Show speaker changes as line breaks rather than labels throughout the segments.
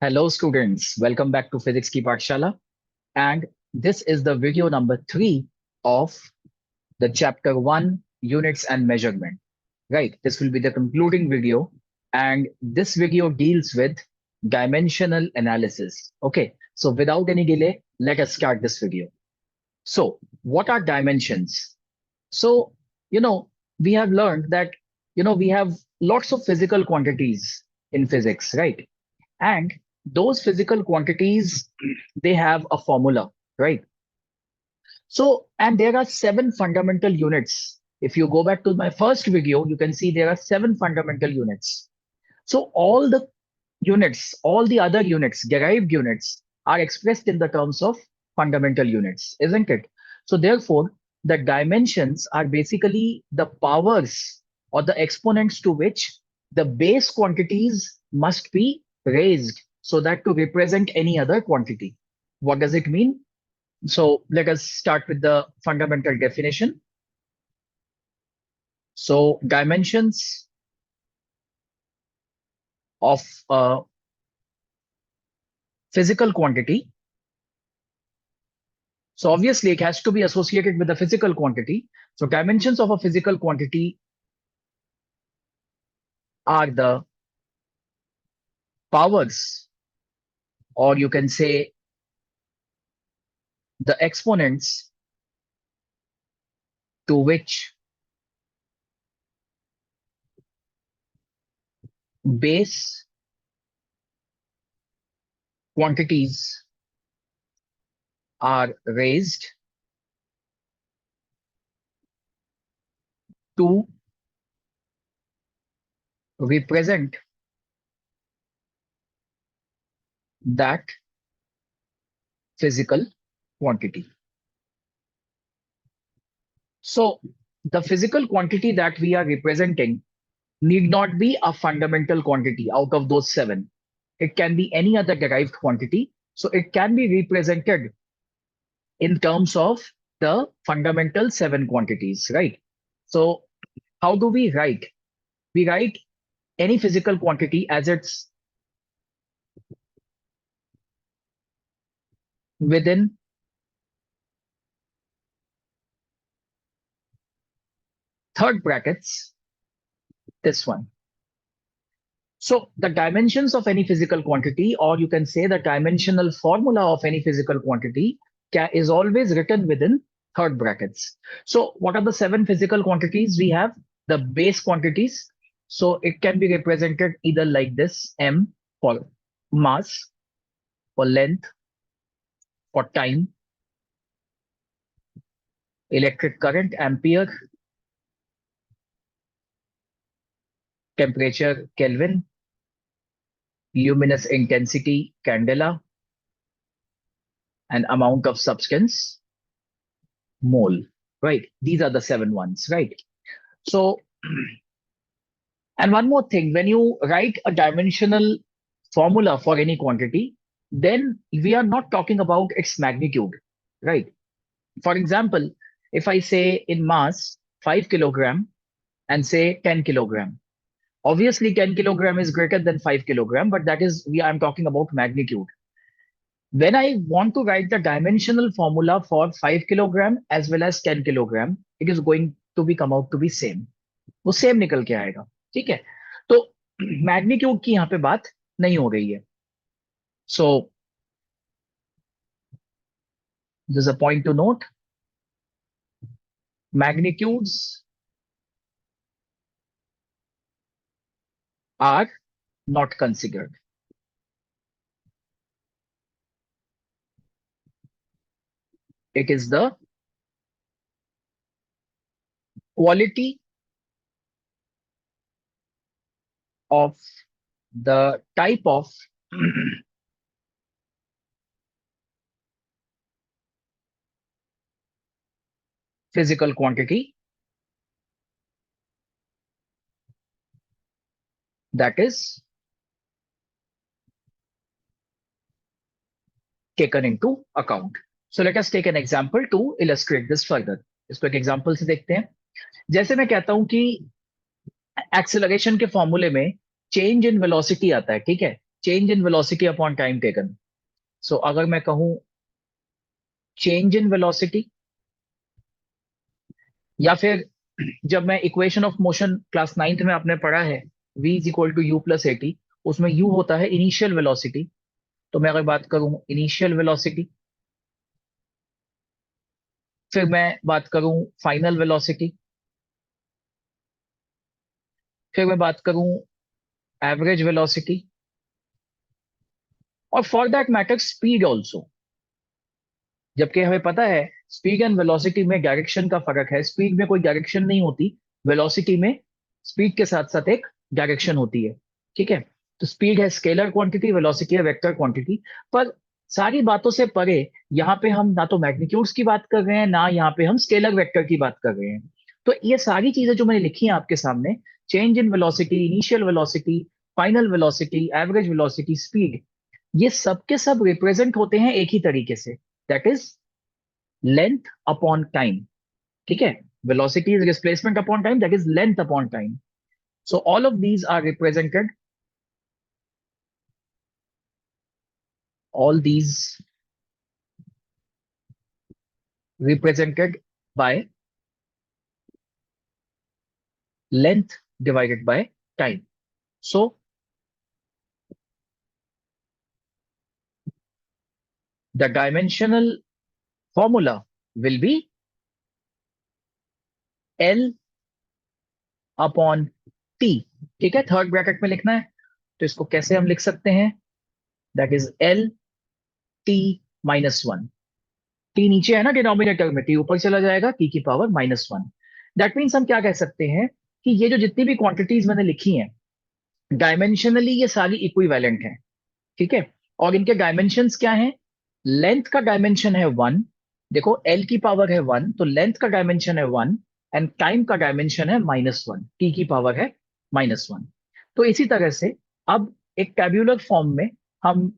Hello students, welcome back to Physics Ki Pathshala, and this is the video number 3 of the chapter 1 units and measurement. Right, this will be the concluding video, and this video deals with dimensional analysis. Okay, so without any delay, let us start this video. So, what are dimensions? So, you know, we have learned that, we have lots of physical quantities in physics, right? And those physical quantities, they have a formula, right? So, and there are 7 fundamental units. If you go back to my first video, you can see there are 7 fundamental units. So all the units, all the other units, derived units, are expressed in the terms of fundamental units, isn't it? So therefore, the dimensions are basically the powers or the exponents to which the base quantities must be raised so that to represent any other quantity. What does it mean? So let us start with the fundamental definition. So dimensions of a physical quantity. So obviously it has to be associated with the physical quantity. So dimensions of a physical quantity are the powers, or you can say the exponents to which base quantities are raised to represent that physical quantity. So the physical quantity that we are representing need not be a fundamental quantity out of those 7. It can be any other derived quantity. So it can be represented in terms of the fundamental 7 quantities, right? So how do we write? We write any physical quantity as it's within third brackets, this one. So the dimensions of any physical quantity, or you can say the dimensional formula of any physical quantity, is always written within third brackets. So what are the 7 physical quantities? We have the base quantities. So it can be represented either like this: m for mass, for length, for time, electric current, ampere, temperature, Kelvin, luminous intensity, candela, and amount of substance, mole, right? These are the 7 ones, right? So, and one more thing, when you write a dimensional formula for any quantity, then we are not talking about its magnitude, right? For example, if I say in mass 5 kilogram and say 10 kilogram, obviously 10 kilogram is greater than 5 kilogram, but that is, I'm talking about magnitude. When I want to write the dimensional formula for 5 kilogram as well as 10 kilogram, it is going to be come out to be same. वो same निकल के आएगा, ठीक है? तो magnitude की यहाँ पे बात नहीं हो रही है. So there's a point to note. Magnitudes are not considered. It is the quality of the type of physical quantity that is taken into account. So let us take an example to illustrate this further. इसको एक example से देखते हैं. जैसे मैं कहता हूं कि एक्सेलरेशन के फॉर्मूले में चेंज इन वेलोसिटी आता है, ठीक है? Change in velocity upon time taken. So अगर मैं कहूं चेंज इन वेलोसिटी, या फिर जब मैं equation of motion class ninth में आपने पढ़ा है, v is equal to u plus a t, उसमें u होता है इनिशियल वेलोसिटी। तो मैं अगर बात करूं इनिशियल वेलोसिटी, फिर मैं बात करूं फाइनल वेलोसिटी, फिर मैं बात करूं एवरेज वेलोसिटी, और for that matter speed also. जबकि हमें पता है स्पीड एंड वेलोसिटी में डायरेक्शन का फर्क है, स्पीड में कोई डायरेक्शन नहीं होती, वेलोसिटी में स्पीड के साथ साथ एक डायरेक्शन होती है। ठीक है, तो स्पीड है स्केलर क्वांटिटी, वेलोसिटी है वेक्टर क्वांटिटी। पर सारी बातों से परे यहाँ पे हम ना तो मैग्नीट्यूड्स की बात कर रहे हैं, ना यहाँ पे हम स्केलर वेक्टर की बात कर रहे हैं। तो ये सारी चीजें जो मैंने लिखी हैं आपके सामने, change in velocity, initial velocity, final velocity, average velocity, speed, ये सब के सब रिप्रेजेंट होते हैं एक ही तरीके से, that is length upon time. ठीक है, velocity is displacement upon time, that is length upon time. So all of these are represented, all these represented by length divided by time. So the dimensional formula will be L upon T। ठीक है, third bracket में लिखना है, तो इसको कैसे हम लिख सकते हैं, that is L T minus one. T नीचे है ना डिनोमिनेटर में, टी ऊपर चला जाएगा, टी की power minus one. That means हम क्या कह सकते हैं कि ये जो जितनी भी क्वांटिटीज मैंने लिखी हैं, डायमेंशनली ये सारी इक्विवेलेंट हैं। ठीक है, और इनके डायमेंशंस क्या हैं, लेंथ का डायमेंशन है वन, देखो एल की पावर है वन, तो लेंथ का डायमेंशन है वन, एंड टाइम का डायमेंशन है माइनस वन, टी की पावर है माइनस वन। तो इसी तरह से अब एक टेब्यूलर फॉर्म में हम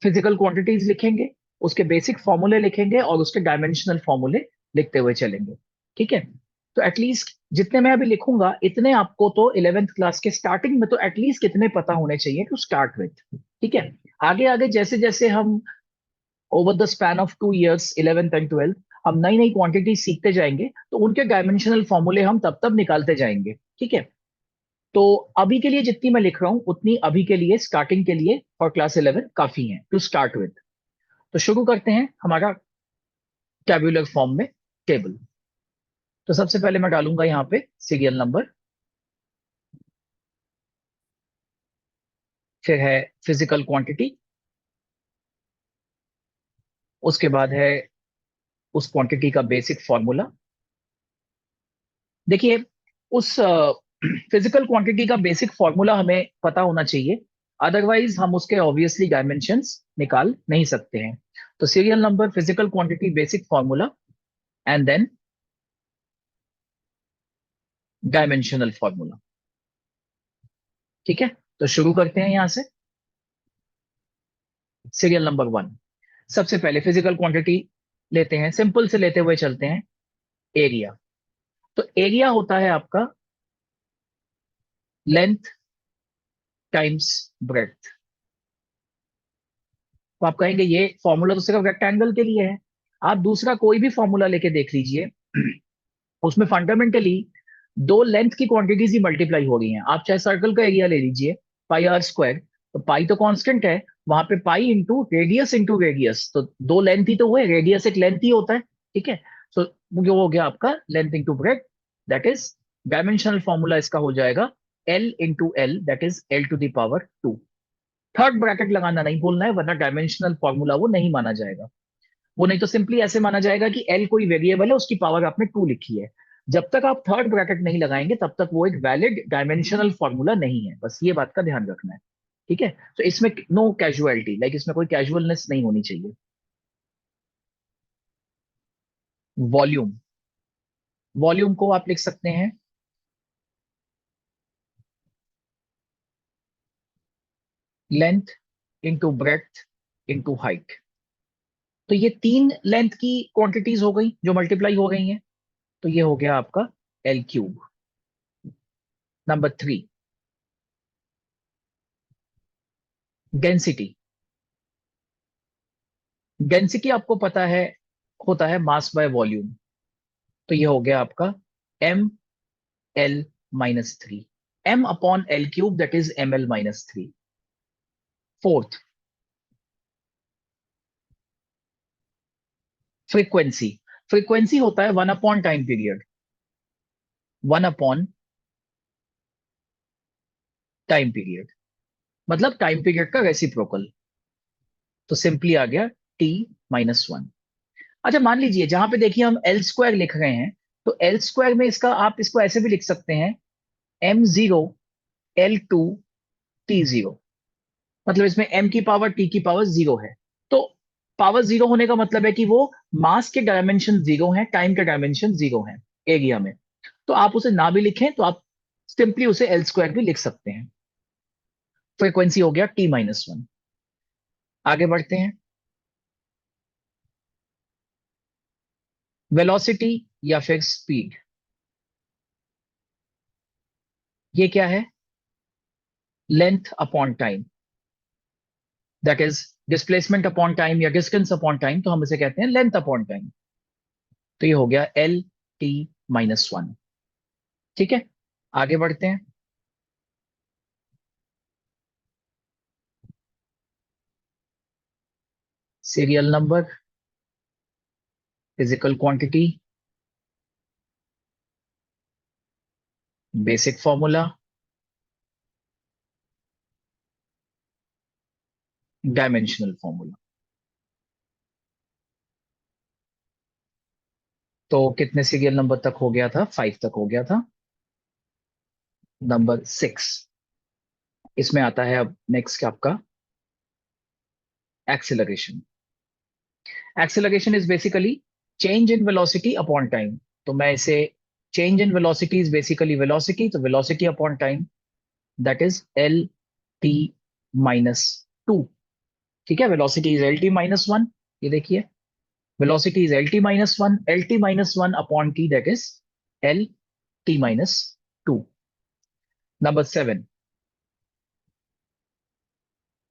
फिजिकल क्वांटिटीज लिखेंगे, उसके बेसिक फॉर्मूले लिखेंगे, और उसके डायमेंशनल फॉर्मूले लिखते हुए चलेंगे। ठीक है, तो एटलीस्ट जितने मैं अभी लिखूंगा इतने आपको तो 11th क्लास के स्टार्टिंग में तो एटलीस्ट कितने पता होने चाहिए टू स्टार्ट विथ। ठीक है, आगे आगे जैसे जैसे हम over the span of 2 years 11th and 12th हम नई नई क्वांटिटी सीखते जाएंगे, तो उनके डायमेंशनल फॉर्मूले हम तब तब निकालते जाएंगे। ठीक है, तो अभी के लिए जितनी मैं लिख रहा हूं उतनी अभी के लिए स्टार्टिंग के लिए और क्लास 11 काफी है टू स्टार्ट विथ। तो शुरू करते हैं हमारा टेबुलर फॉर्म में टेबल। तो सबसे पहले मैं डालूंगा यहाँ पे सीरियल नंबर, फिर है फिजिकल क्वांटिटी, उसके बाद है उस क्वांटिटी का बेसिक फॉर्मूला। देखिए, उस फिजिकल क्वांटिटी का बेसिक फॉर्मूला हमें पता होना चाहिए, अदरवाइज हम उसके ऑब्वियसली डायमेंशंस निकाल नहीं सकते हैं। तो serial number, physical quantity, basic formula, and then dimensional formula. ठीक है, तो शुरू करते हैं यहां से। सीरियल नंबर वन, सबसे पहले फिजिकल क्वांटिटी लेते हैं, सिंपल से लेते हुए चलते हैं, एरिया। तो एरिया होता है आपका लेंथ टाइम्स ब्रेड्थ। तो आप कहेंगे ये फॉर्मूला तो सिर्फ रेक्टेंगल के लिए है, आप दूसरा कोई भी फॉर्मूला लेके देख लीजिए, उसमें फंडामेंटली दो लेंथ की क्वांटिटीज ही मल्टीप्लाई हो रही हैं। आप चाहे सर्कल का एरिया ले लीजिए, पाई आर स्क्वायर, तो पाई तो कांस्टेंट है, वहां पे पाई इंटू रेडियस, तो दो लेंथ ही तो हुए, रेडियस एक लेंथ ही होता है। ठीक है, सो जो हो गया आपका length into breadth, that is dimensional formula इसका हो जाएगा L into L, that is L two the power two. Third bracket लगाना नहीं भूलना है, वरना डायमेंशनल फॉर्मूला वो नहीं माना जाएगा। वो नहीं तो सिंपली ऐसे माना जाएगा कि एल कोई वेरिएबल है, उसकी पावर आपने टू लिखी है। जब तक आप थर्ड ब्रैकेट नहीं लगाएंगे तब तक वो एक वैलिड डायमेंशनल फॉर्मूला नहीं है, बस ये बात का ध्यान रखना है। ठीक है, तो इसमें नो कैजुअलिटी, लाइक इसमें कोई कैजुअलनेस नहीं होनी चाहिए। वॉल्यूम, वॉल्यूम को आप लिख सकते हैं length into breadth into height. तो ये तीन लेंथ की क्वांटिटीज हो गई जो मल्टीप्लाई हो गई हैं, तो ये हो गया आपका L cube. Number three, density, density आपको पता है होता है मास बाय वॉल्यूम, तो ये हो गया आपका M L minus three, M upon L cube that is M L minus three. Fourth, frequency, frequency होता है one upon time period, one upon time period, मतलब टाइम पीरियड का रेसिप्रोकल, तो सिंपली आ गया टी माइनस वन। अच्छा मान लीजिए जहां पे देखिए हम एल स्क्वायर लिख रहे हैं, तो एल स्क्वायर में इसका आप इसको ऐसे भी लिख सकते हैं M zero L two T zero, मतलब इसमें एम की पावर टी की पावर जीरो है। तो पावर जीरो होने का मतलब है कि वो मास के डायमेंशन जीरो है, टाइम के डायमेंशन जीरो है एरिया में। तो आप उसे ना भी लिखें तो आप सिंपली उसे एल स्क्वायर भी लिख सकते हैं। फ्रीक्वेंसी हो गया टी माइनस वन। आगे बढ़ते हैं, वेलोसिटी या फिर स्पीड, ये क्या है? Length upon time, that is displacement upon time या डिस्टेंस अपॉन टाइम, तो हम इसे कहते हैं लेंथ अपॉन टाइम। तो ये हो गया एल टी माइनस वन। ठीक है, आगे बढ़ते हैं। Serial number, physical quantity, basic formula, dimensional formula. तो कितने सीरियल नंबर तक हो गया था? फाइव तक हो गया था। नंबर सिक्स, इसमें आता है अब नेक्स्ट आपका acceleration. Acceleration is basically change in velocity upon time. तो मैं इसे, change in velocity is basically velocity, तो velocity upon time that is L T minus two. ठीक है, velocity is L T minus one, ये देखिए velocity is L T minus one, L T minus one upon T that is L T minus two. Number seven,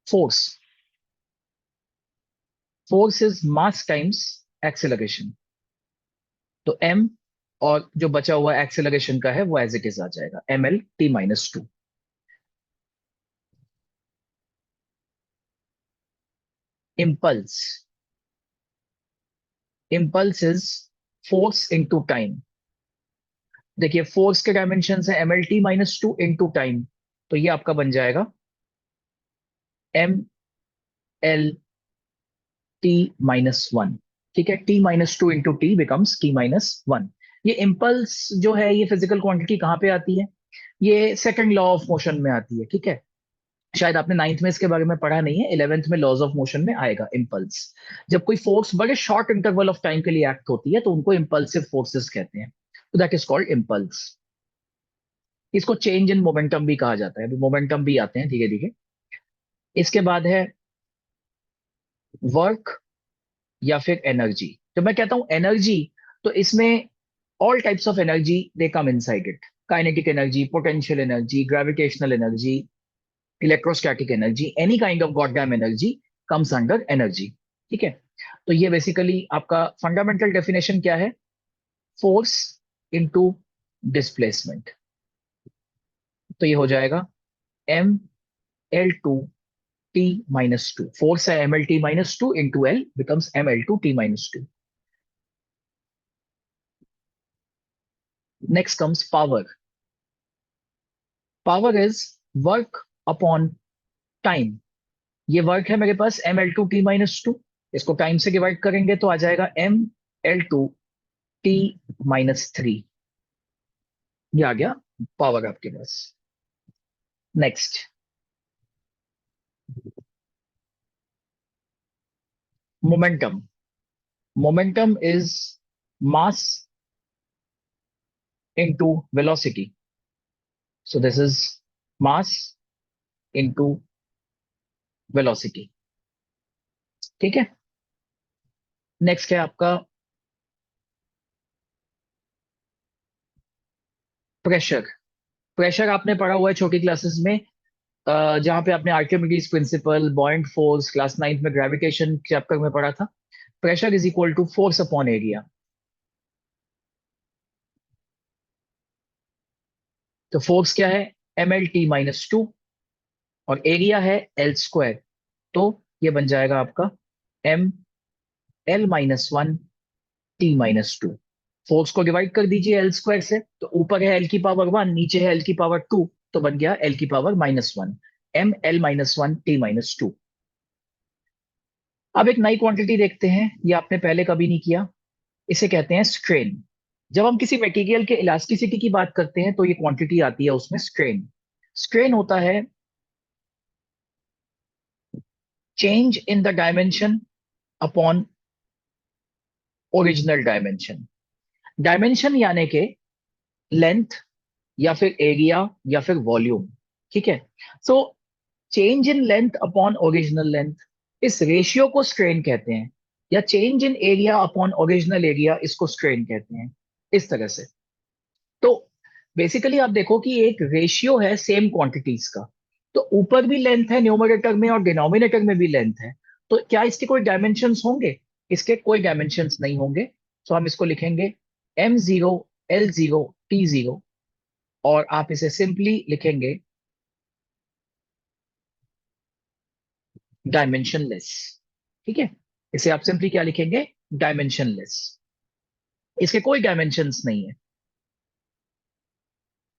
force. Force is mass times acceleration, तो M और जो बचा हुआ acceleration का है वो एज इट इज आ जाएगा M L T minus two. Impulse, impulse is force into time. देखिए फोर्स के डायमेंशन है M L T minus two into time, तो ये आपका बन जाएगा M L T minus one. ठीक है, T minus two into T becomes T minus one. ये इम्पल्स जो है ये फिजिकल क्वांटिटी कहाँ पे आती है? ये सेकंड लॉ ऑफ मोशन में आती है। ठीक है, शायद आपने नाइन्थ में इसके बारे में पढ़ा नहीं है, इलेवेंथ में लॉज ऑफ मोशन में आएगा इम्पल्स। जब कोई फोर्स बड़े शॉर्ट इंटरवल ऑफ टाइम के लिए एक्ट होती है तो उनको इम्पल्सिव फोर्सेस कहते हैं, तो दैट इज कॉल्ड इम्पल्स। इसको चेंज इन मोमेंटम भी कहा जाता है, अभी मोमेंटम भी आते हैं धीरे धीरे। इसके बाद है वर्क या फिर एनर्जी। जब मैं कहता हूं एनर्जी, तो इसमें all types of energy they come inside it, kinetic energy, potential energy, gravitational energy, electrostatic energy, any kind of goddamn energy comes under energy. ठीक है, तो ये बेसिकली आपका फंडामेंटल डेफिनेशन क्या है? फोर्स इनटू डिस्प्लेसमेंट, तो ये हो जाएगा M L two T minus two. Force है M L T minus two into L becomes M L two T minus two. Next comes power. Power is work upon time. ये work है मेरे पास M L two T minus two, इसको time से divide करेंगे तो आ जाएगा M L two T minus three. ये आ गया पावर आपके पास। Next, momentum. Momentum is mass into velocity, so this is mass into velocity. ठीक है, नेक्स्ट है आपका प्रेशर। प्रेशर आपने पढ़ा हुआ है छोटी क्लासेस में, जहाँ पे आपने Archimedes principle, buoyant force, class 9th में ग्रेविटेशन चैप्टर में पढ़ा था। Pressure is equal to force upon area. तो फोर्स क्या है? ml t - 2, और एरिया है L²। तो ये बन जाएगा आपका ml - 1 t - 2। फोर्स को डिवाइड कर दीजिए L² से, तो ऊपर है l⁻⁻1, नीचे है l⁻², तो बन गया l⁻⁻1, ml - 1 t - 2। अब एक नई क्वांटिटी देखते हैं, ये आपने पहले कभी नहीं किया। इसे कहते हैं स्ट्रेन। जब हम किसी मटेरियल के इलास्टिसिटी की बात करते हैं तो ये क्वांटिटी आती है उसमें स्ट्रेन। स्ट्रेन होता है change in the dimension upon original dimension. Dimension यानी कि लेंथ, या फिर एरिया, या फिर वॉल्यूम। ठीक है। So change in length upon original length, इस रेशियो को स्ट्रेन कहते हैं। या change in area upon original area, इसको स्ट्रेन कहते हैं। इस तरह से। तो बेसिकली आप देखो कि एक रेशियो है सेम क्वांटिटीज का। तो ऊपर भी लेंथ है न्यूमरेटर में, और डिनोमिनेटर में भी लेंथ है। तो क्या इसके कोई डायमेंशंस होंगे? इसके कोई डायमेंशंस नहीं होंगे। तो हम इसको लिखेंगे m0 l0 t0, और आप इसे सिंपली लिखेंगे डायमेंशनलेस। ठीक है। इसे आप सिंपली क्या लिखेंगे? डायमेंशनलेस। इसके कोई डायमेंशंस नहीं है।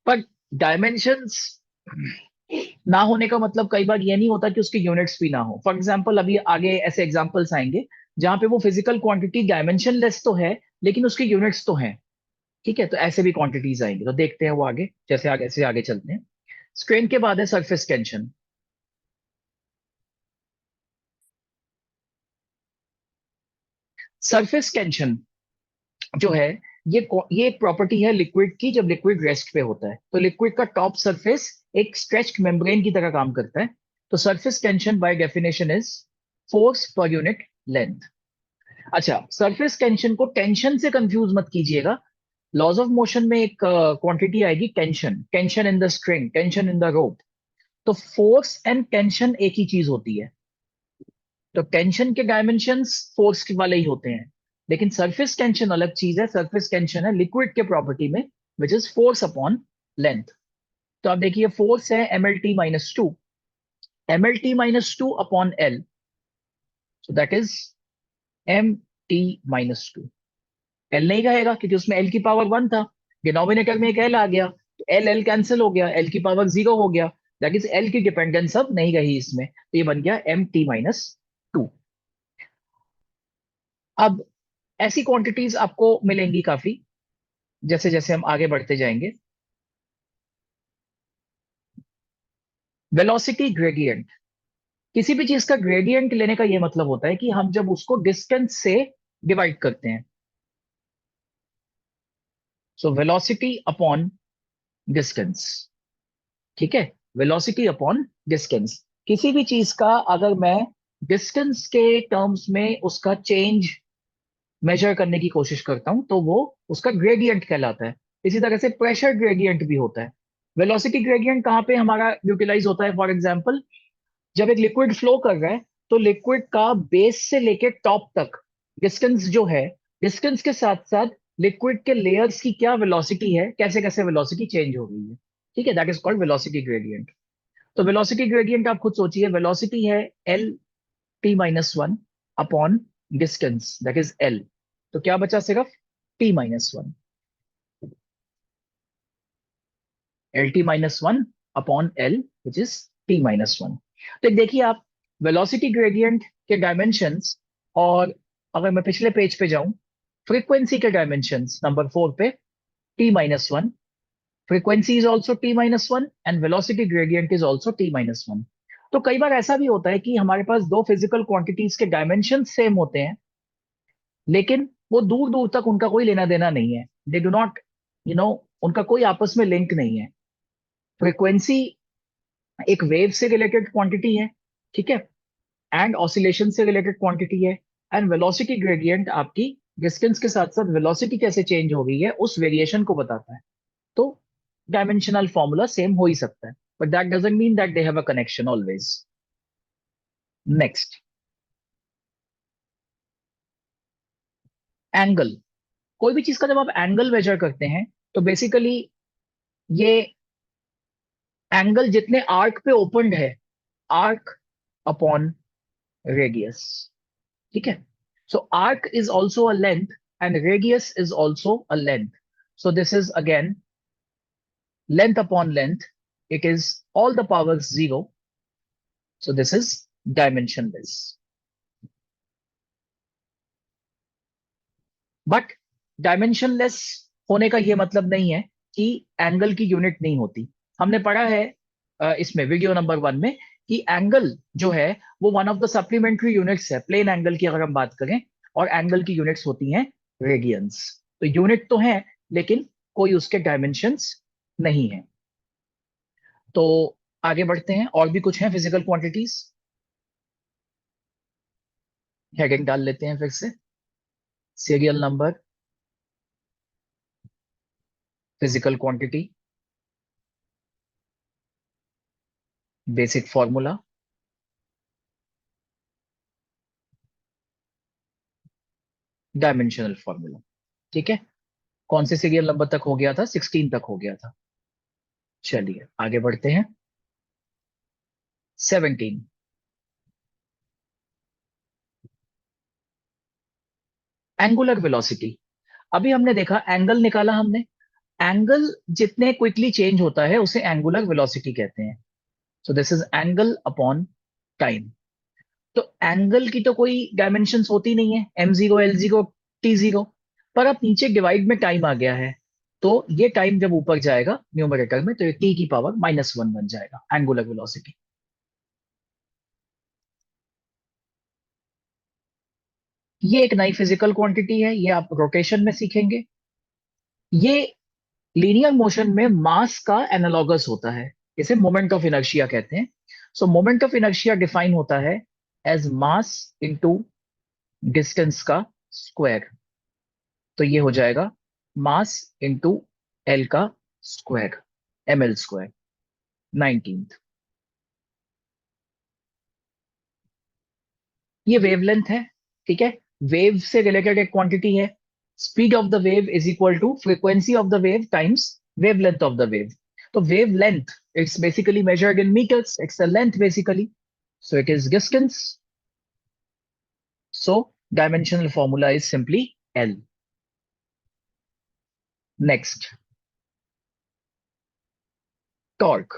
पर डायमेंशंस ना होने का मतलब कई बार ये नहीं होता कि उसके यूनिट्स भी ना हो। फॉर एग्जांपल अभी आगे ऐसे एग्जांपल्स आएंगे जहां पे वो फिजिकल क्वांटिटी डायमेंशनलेस तो है, लेकिन उसके यूनिट्स तो हैं। ठीक है। तो ऐसे भी क्वांटिटीज आएंगी, तो देखते हैं वो आगे, जैसे आगे से आगे चलते हैं। स्ट्रेन के बाद है सरफेस टेंशन। सरफेस टेंशन जो है, ये एक प्रॉपर्टी है लिक्विड की। जब लिक्विड रेस्ट पे होता है तो लिक्विड का टॉप सरफेस एक स्ट्रेच्ड मेम्ब्रेन की तरह काम करता है। तो surface tension by definition is force पर यूनिट लेंथ। अच्छा, सरफेस टेंशन को टेंशन से कंफ्यूज मत कीजिएगा। लॉज ऑफ मोशन में एक क्वांटिटी आएगी tension, tension in the string, tension in the rope. तो फोर्स एंड टेंशन एक ही चीज होती है। तो टेंशन के डायमेंशंस फोर्स वाले ही होते हैं, लेकिन सरफेस टेंशन अलग चीज है। सरफेस टेंशन है लिक्विड के प्रॉपर्टी में, which is force upon length. तो आप देखिए फोर्स है ml t - 2, ml t - 2 upon l, so that is m t - 2। L नहीं रहेगा क्योंकि उसमें l⁻1 था, डिनोमिनेटर में एक l आ गया, तो एल एल कैंसिल हो गया, l⁻0 हो गया। दैट इज एल की डिपेंडेंस अब नहीं रही इसमें, तो ये बन गया m t - 2। अब ऐसी क्वांटिटीज आपको मिलेंगी काफी, जैसे जैसे हम आगे बढ़ते जाएंगे। वेलोसिटी ग्रेडियंट, किसी भी चीज का ग्रेडियंट लेने का यह मतलब होता है कि हम जब उसको डिस्टेंस से डिवाइड करते हैं। So velocity upon distance. ठीक है। वेलोसिटी अपॉन डिस्टेंस, किसी भी चीज का अगर मैं डिस्टेंस के टर्म्स में उसका चेंज मेजर करने की कोशिश करता हूं तो वो उसका ग्रेडियंट कहलाता है। इसी तरह से प्रेशर ग्रेडियंट भी होता है। वेलोसिटी ग्रेडियंट कहाँ पे हमारा यूटिलाइज होता है? फॉर एग्जाम्पल, जब एक लिक्विड फ्लो कर रहा है तो लिक्विड का बेस से लेके टॉप तक डिस्टेंस जो है, डिस्टेंस के साथ साथ लिक्विड के लेयर्स की क्या वेलोसिटी है, कैसे कैसे वेलोसिटी चेंज हो रही है। ठीक है, that is called velocity gradient. तो वेलोसिटी ग्रेडियंट आप खुद सोचिए, वेलोसिटी है l⁻t - 1 upon distance, that is l। तो क्या बचा? सिर्फ t - 1, l⁻t - 1 upon l, which is t - 1। तो देखिए आप, वेलोसिटी ग्रेडियंट के डायमेंशंस, और अगर मैं पिछले पेज पे जाऊं, फ्रीक्वेंसी के डायमेंशंस नंबर 4 पे, t - 1, frequency is also t - 1 and velocity gradient is also t - 1। तो कई बार ऐसा भी होता है कि हमारे पास दो फिजिकल क्वांटिटीज के डायमेंशन सेम होते हैं, लेकिन वो दूर दूर तक उनका कोई लेना देना नहीं है। They do not, you know, उनका कोई आपस में लिंक नहीं है। फ्रीक्वेंसी एक वेव से रिलेटेड क्वांटिटी है, ठीक है, एंड ऑसिलेशन से रिलेटेड क्वांटिटी है। एंड वेलोसिटी ग्रेडियंट आपकी डिस्टेंस के साथ साथ वेलोसिटी कैसे चेंज हो गई है उस वेरिएशन को बताता है। तो डायमेंशनल फॉर्मूला सेम हो ही सकता है। but that doesn't mean that they have a connection always. Next, angle. कोई भी चीज का जब आप एंगल मेजर करते हैं तो बेसिकली ये एंगल जितने आर्क पे ओपनड है, आर्क अपॉन रेडियस. ठीक है. So arc is also a length and radius is also a length. So this is again length upon length. It is all the power 0. So this is dimensionless. But dimensionless होने का ये मतलब नहीं है कि angle की unit नहीं होती. हमने पढ़ा है इसमें वीडियो नंबर 1 में कि एंगल जो है वो one of the supplementary units है प्लेन एंगल की अगर हम बात करें, और एंगल की यूनिट्स होती हैं रेडियंस. तो यूनिट तो है लेकिन कोई उसके डायमेंशंस नहीं है. तो आगे बढ़ते हैं, और भी कुछ है फिजिकल क्वांटिटीज. हेडिंग डाल लेते हैं फिर से. Serial number, physical quantity, basic formula, dimensional formula. ठीक है. कौन से सीरियल नंबर तक हो गया था? 16 तक हो गया था. चलिए आगे बढ़ते हैं. 17. Angular velocity. अभी हमने देखा एंगल निकाला हमने. एंगल जितने क्विकली चेंज होता है उसे एंगुलर वेलोसिटी कहते हैं. सो this is angle upon time. तो एंगल की तो कोई डायमेंशंस होती नहीं है, m0 l0 t0, पर अब नीचे डिवाइड में टाइम आ गया है. तो ये टाइम जब ऊपर जाएगा न्यूमरेटर में तो ये t की पावर -1 बन जाएगा एंगुलर वेलोसिटी. ये एक नई फिजिकल क्वांटिटी है, ये आप रोटेशन में सीखेंगे. ये लीनियर मोशन में मास का एनालॉगस होता है. इसे मोमेंट ऑफ इनर्शिया कहते हैं. सो मोमेंट ऑफ इनर्शिया डिफाइन होता है एज मास इनटू डिस्टेंस का स्क्वायर. तो ये हो जाएगा मास इंटू एल का स्क्वायर, ml स्क्वायर. 19. ये वेवलेंथ है. ठीक है. वेव से रिलेटेड एक क्वांटिटी है. Speed of the wave is equal to frequency of the wave times wavelength of the wave. तो wavelength it's basically measured in metres. It's a length basically. So it is distance. So dimensional formula is simply L. Next, torque.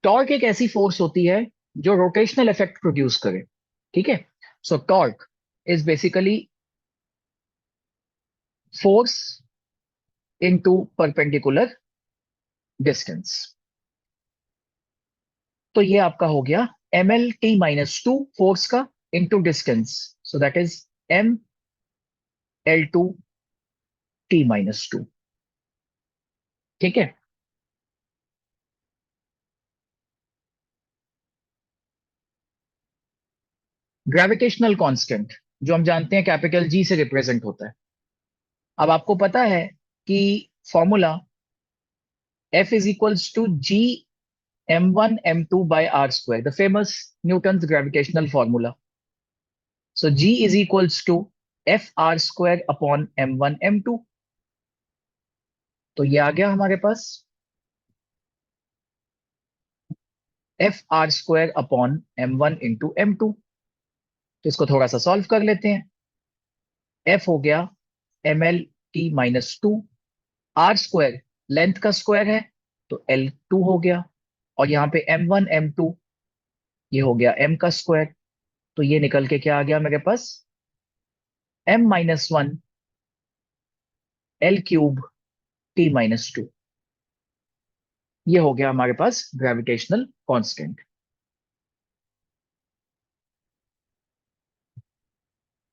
Torque एक ऐसी force होती है जो rotational effect produce करे. ठीक है. सो torque is basically force into perpendicular distance. तो ये आपका हो गया ml t-2 फोर्स का into distance. So that is ml2t-2. ठीक है. ग्रेविटेशनल कांस्टेंट जो हम जानते हैं कैपिटल जी से रिप्रेजेंट होता है. अब आपको पता है कि formula F is equals to g m1 m2 by r square, the famous Newton's gravitational formula. So g is equals to f r square upon m1 m2. तो ये आ गया हमारे पास F R square upon m1 into m2. तो इसको थोड़ा सा सॉल्व कर लेते हैं. f हो गया ml t-2. R square length का स्क्वायर है तो l2 हो गया. और यहाँ पे m1 m2 ये हो गया m का स्क्वायर. तो ये निकल के क्या आ गया मेरे पास? m-1 l³ t-2. ये हो गया हमारे पास ग्रेविटेशनल कांस्टेंट.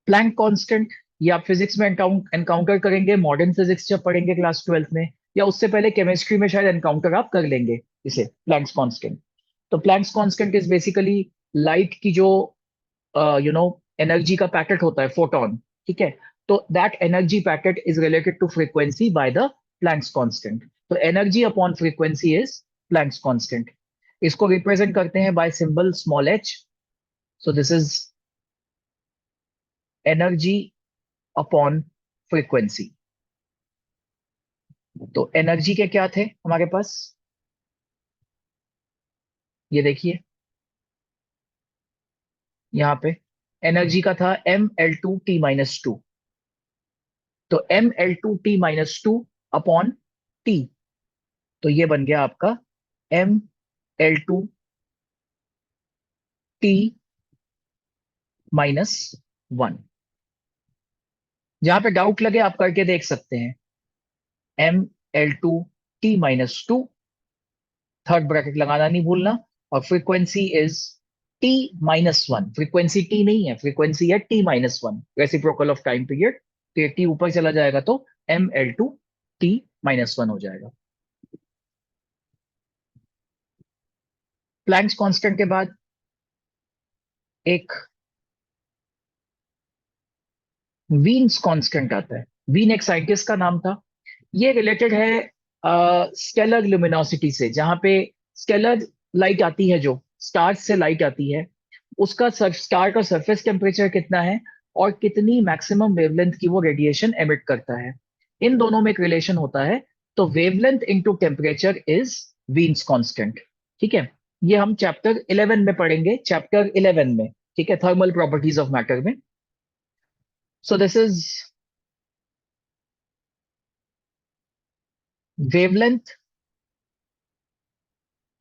प्लैंक कांस्टेंट ये आप फिजिक्स में एनकाउंटर करेंगे, मॉडर्न फिजिक्स जब पढ़ेंगे क्लास 12th में, या उससे पहले केमिस्ट्री में शायद एनकाउंटर आप कर लेंगे इसे, प्लैंक्स कांस्टेंट. तो Planck's constant is basically light की जो एनर्जी का पैकेट होता है, फोटोन. ठीक है. तो that energy packet is related to frequency by the Planck's constant. तो energy upon frequency is Planck's constant. इसको रिप्रेजेंट करते हैं by symbol small h. So this is energy upon frequency. तो एनर्जी के क्या थे हमारे पास, ये देखिए यहां पे एनर्जी का था mL2T-2. तो mL2T-2 अपॉन T, तो ये बन गया आपका mL2T-1. जहां पे डाउट लगे आप करके देख सकते हैं. mL2T-2, थर्ड ब्रैकेट लगाना नहीं भूलना. और frequency is T-1. Frequency T नहीं है, फ्रीक्वेंसी है T-1, reciprocal of time period. तो ये T ऊपर चला जाएगा तो mL2T-1 हो जाएगा. प्लैंक्स कांस्टेंट के बाद एक वीन्स कांस्टेंट आता है. वीन एक साइंटिस्ट का नाम था. ये रिलेटेड है स्केलर ल्यूमिनोसिटी से. जहां पे स्केलर लाइट आती है, जो स्टार्स से लाइट आती है, उसका स्टार का सरफेस टेम्परेचर कितना है और कितनी मैक्सिमम वेवलेंथ की वो रेडिएशन एमिट करता है, इन दोनों में एक रिलेशन होता है. तो wavelength into temperature is Wien's constant. ठीक है, ये हम चैप्टर 11 में पढ़ेंगे, चैप्टर 11 में. ठीक है, थर्मल प्रॉपर्टीज ऑफ मैटर में. सो this is wavelength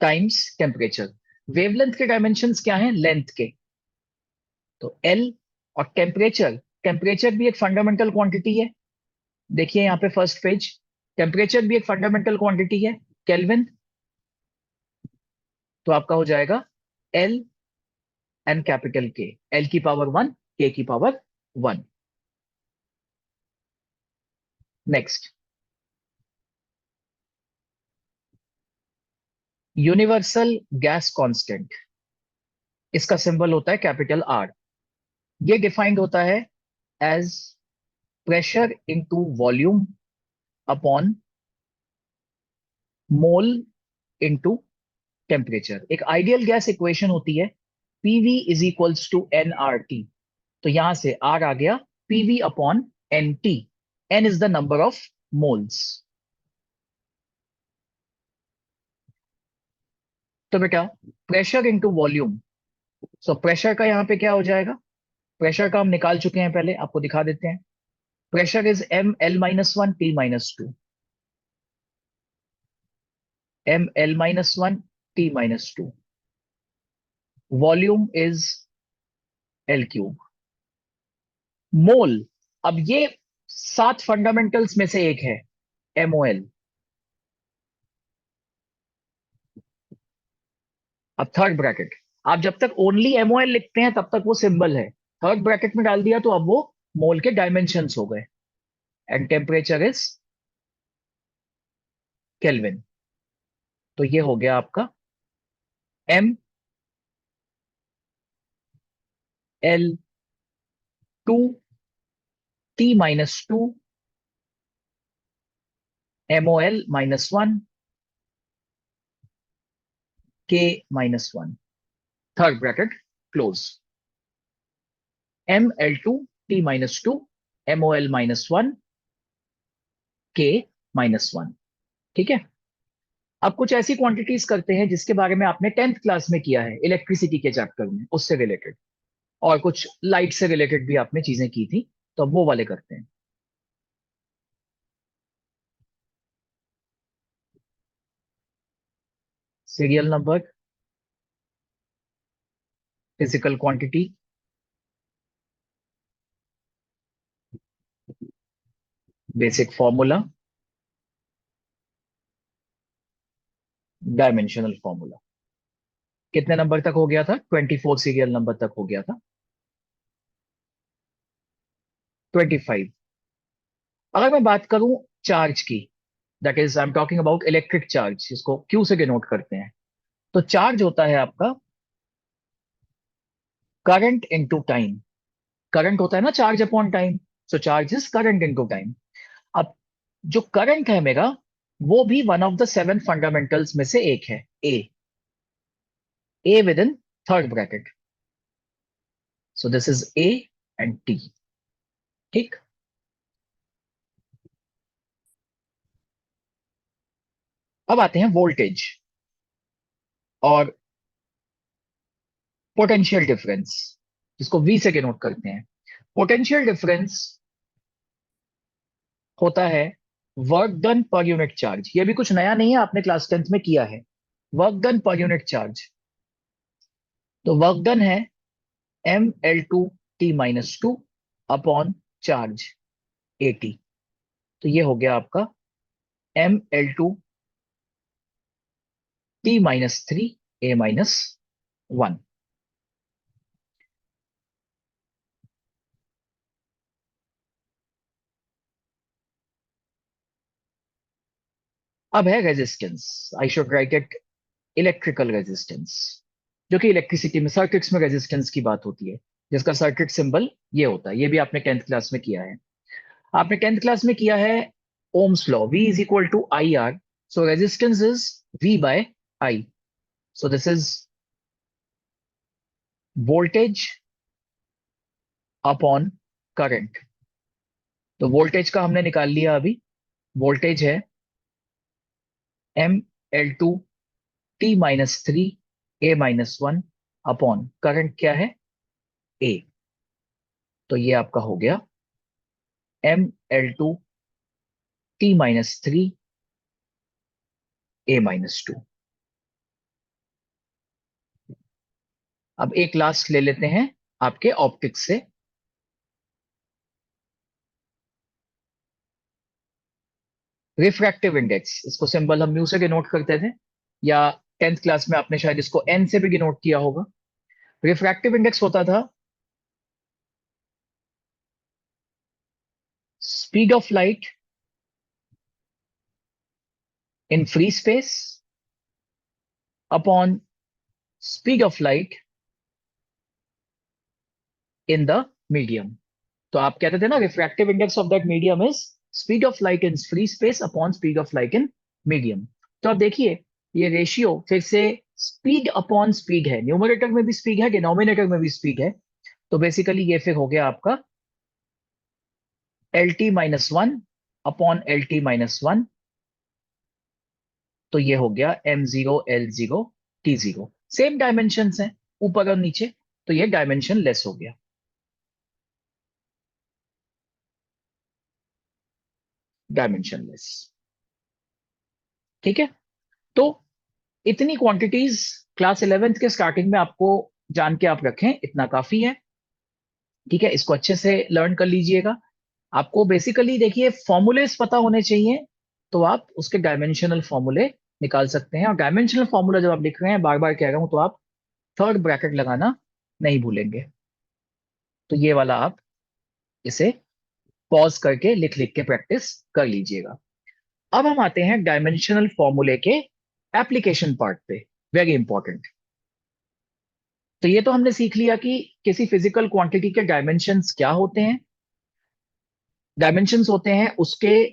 times temperature. Wavelength के डायमेंशंस क्या हैं, लेंथ के. तो एल. और टेम्परेचर, टेम्परेचर भी एक फंडामेंटल क्वांटिटी है. देखिए यहाँ पे फर्स्ट पेज, टेम्परेचर भी एक फंडामेंटल क्वांटिटी है, केल्विन. तो आपका हो जाएगा L N capital K, L की पावर 1, के की power 1. Next, universal gas constant. इसका सिंबल होता है कैपिटल आर. ये डिफाइंड होता है as pressure into volume upon mole into temperature. एक आइडियल गैस इक्वेशन होती है PV is equals to N R T. तो यहां से आर आ गया PV upon N T. N is the number of moles. तो बेटा pressure into volume. So pressure का यहां पे क्या हो जाएगा, प्रेशर का हम निकाल चुके हैं पहले, आपको दिखा देते हैं. Pressure is mL-1T-2. mL-1T-2. Volume is L cube. Mole, अब ये 7 फंडामेंटल्स में से एक है, एमओएल. अब थर्ड ब्रैकेट, आप जब तक ओनली एमओएल लिखते हैं तब तक वो सिंबल है. थर्ड ब्रैकेट में डाल दिया तो अब वो मोल के डायमेंशंस हो गए. And temperature is kelvin. तो ये हो गया आपका M L 2T-2 MOL-1 K-1. Third bracket close. mL2T-2 MOL-1 K-1. ठीक है. अब कुछ ऐसी क्वांटिटीज करते हैं जिसके बारे में आपने 10th क्लास में किया है इलेक्ट्रिसिटी के चैप्टर में, उससे रिलेटेड. और कुछ लाइट से रिलेटेड भी आपने चीजें की थी, तो अब वो वाले करते हैं. Serial number, physical quantity, basic formula, dimensional formula. कितने नंबर तक हो गया था, 24 सीरियल नंबर तक हो गया था. 25. अगर मैं बात करूं चार्ज की, that is I am talking about electric charge, इसको क्यू से डिनोट करते हैं. तो चार्ज होता है आपका करंट इनटू टाइम. करंट होता है ना charge upon time. So charge is current into time. अब जो करंट है मेरा, वो भी वन ऑफ द 7 फंडामेंटल्स में से एक है, ए. A within third bracket. So this is A and T. ठीक. अब आते हैं वोल्टेज और पोटेंशियल डिफरेंस, जिसको V से डिनोट करते हैं. पोटेंशियल डिफरेंस होता है work done per unit charge. ये भी कुछ नया नहीं है, आपने क्लास 10th में किया है. Work done per unit charge. तो वर्क डन है mL2T-2 अपॉन चार्ज AT. तो ये हो गया आपका mL2T-3A-1. अब है resistance. I should write it electrical resistance, जो कि इलेक्ट्रिसिटी में सर्किट्स में रेजिस्टेंस की बात होती है, जिसका सर्किट सिंबल ये होता है. ये भी आपने 10th क्लास में किया है. आपने 10th क्लास में किया है Ohm's law, V is equal to I R. So resistance is V by I. So this is voltage upon current. तो वोल्टेज का हमने निकाल लिया अभी. वोल्टेज है mL2T-3A-1 अपॉन करंट क्या है A. तो ये आपका हो गया mL2T-3A-2. अब एक लास्ट ले लेते हैं आपके ऑप्टिक्स से. रिफ्रैक्टिव इंडेक्स, इसको सिंबल हम म्यू से डिनोट करते थे, या 10th क्लास में आपने शायद इसको N से भी डिनोट किया होगा. रिफ्रैक्टिव इंडेक्स होता था speed of light in free space upon speed of light in the medium. तो आप कहते थे ना, refractive index of that medium is speed of light in free space upon speed of light in medium. तो आप देखिए, ये ratio फिर से स्पीड अपॉन स्पीड है. न्यूमरेटर में भी स्पीड है, डिनोमिनेटर में भी स्पीड है. तो बेसिकली ये फिर हो गया आपका LT-1 अपॉन LT-1. तो ये हो गया M0L0T0. सेम डायमेंशन हैं ऊपर और नीचे, तो ये डायमेंशन लेस हो गया. Dimension less. ठीक है. तो इतनी क्वांटिटीज क्लास 11th के स्टार्टिंग में आपको जान के आप रखें, इतना काफी है. ठीक है, इसको अच्छे से लर्न कर लीजिएगा. आपको बेसिकली देखिए फॉर्मूलेस पता होने चाहिए, तो आप उसके डायमेंशनल फॉर्मूले निकाल सकते हैं. और डायमेंशनल फॉर्मूला जब आप लिख रहे हैं, बार बार कह रहा हूं, तो आप थर्ड ब्रैकेट लगाना नहीं भूलेंगे. तो ये वाला आप इसे पॉज करके लिख लिख के प्रैक्टिस कर लीजिएगा. अब हम आते हैं डायमेंशनल फॉर्मूले के एप्लीकेशन पार्ट पे. Very important. तो ये तो हमने सीख लिया कि किसी फिजिकल क्वांटिटी के डायमेंशंस क्या होते हैं. डायमेंशंस होते हैं उसके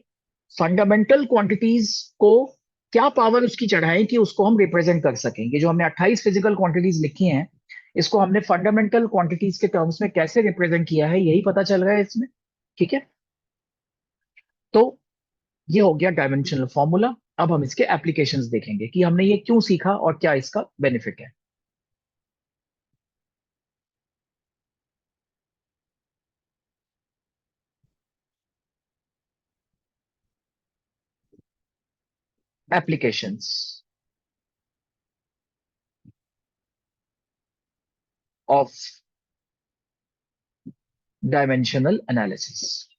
फंडामेंटल क्वांटिटीज को क्या पावर उसकी चढ़ाएं कि उसको हम रिप्रेजेंट कर सकें. ये जो हमने 28 फिजिकल क्वांटिटीज लिखी हैं, इसको हमने फंडामेंटल क्वांटिटीज के टर्म्स में कैसे रिप्रेजेंट किया है, यही पता चल रहा है इसमें. ठीक है. तो ये हो गया डायमेंशनल फॉर्मूला. अब हम इसके एप्लीकेशंस देखेंगे कि हमने ये क्यों सीखा और क्या इसका बेनिफिट है. Applications of dimensional analysis.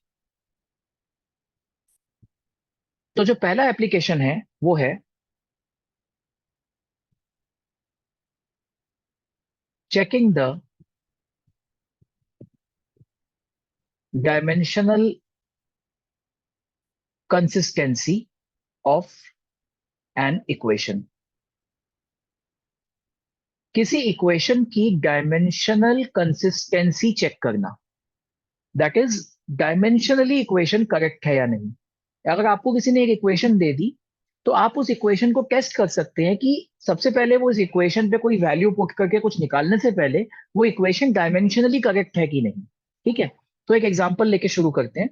तो जो पहला एप्लीकेशन है वो है checking the dimensional consistency of an equation. किसी इक्वेशन की डायमेंशनल कंसिस्टेंसी चेक करना, that is dimensionally equation correct है या नहीं. अगर आपको किसी ने एक इक्वेशन दे दी तो आप उस इक्वेशन को टेस्ट कर सकते हैं कि सबसे पहले वो इस इक्वेशन पे कोई वैल्यू पुट करके कुछ निकालने से पहले वो इक्वेशन डायमेंशनली करेक्ट है कि नहीं। ठीक है, तो एक एग्जांपल लेके शुरू करते हैं।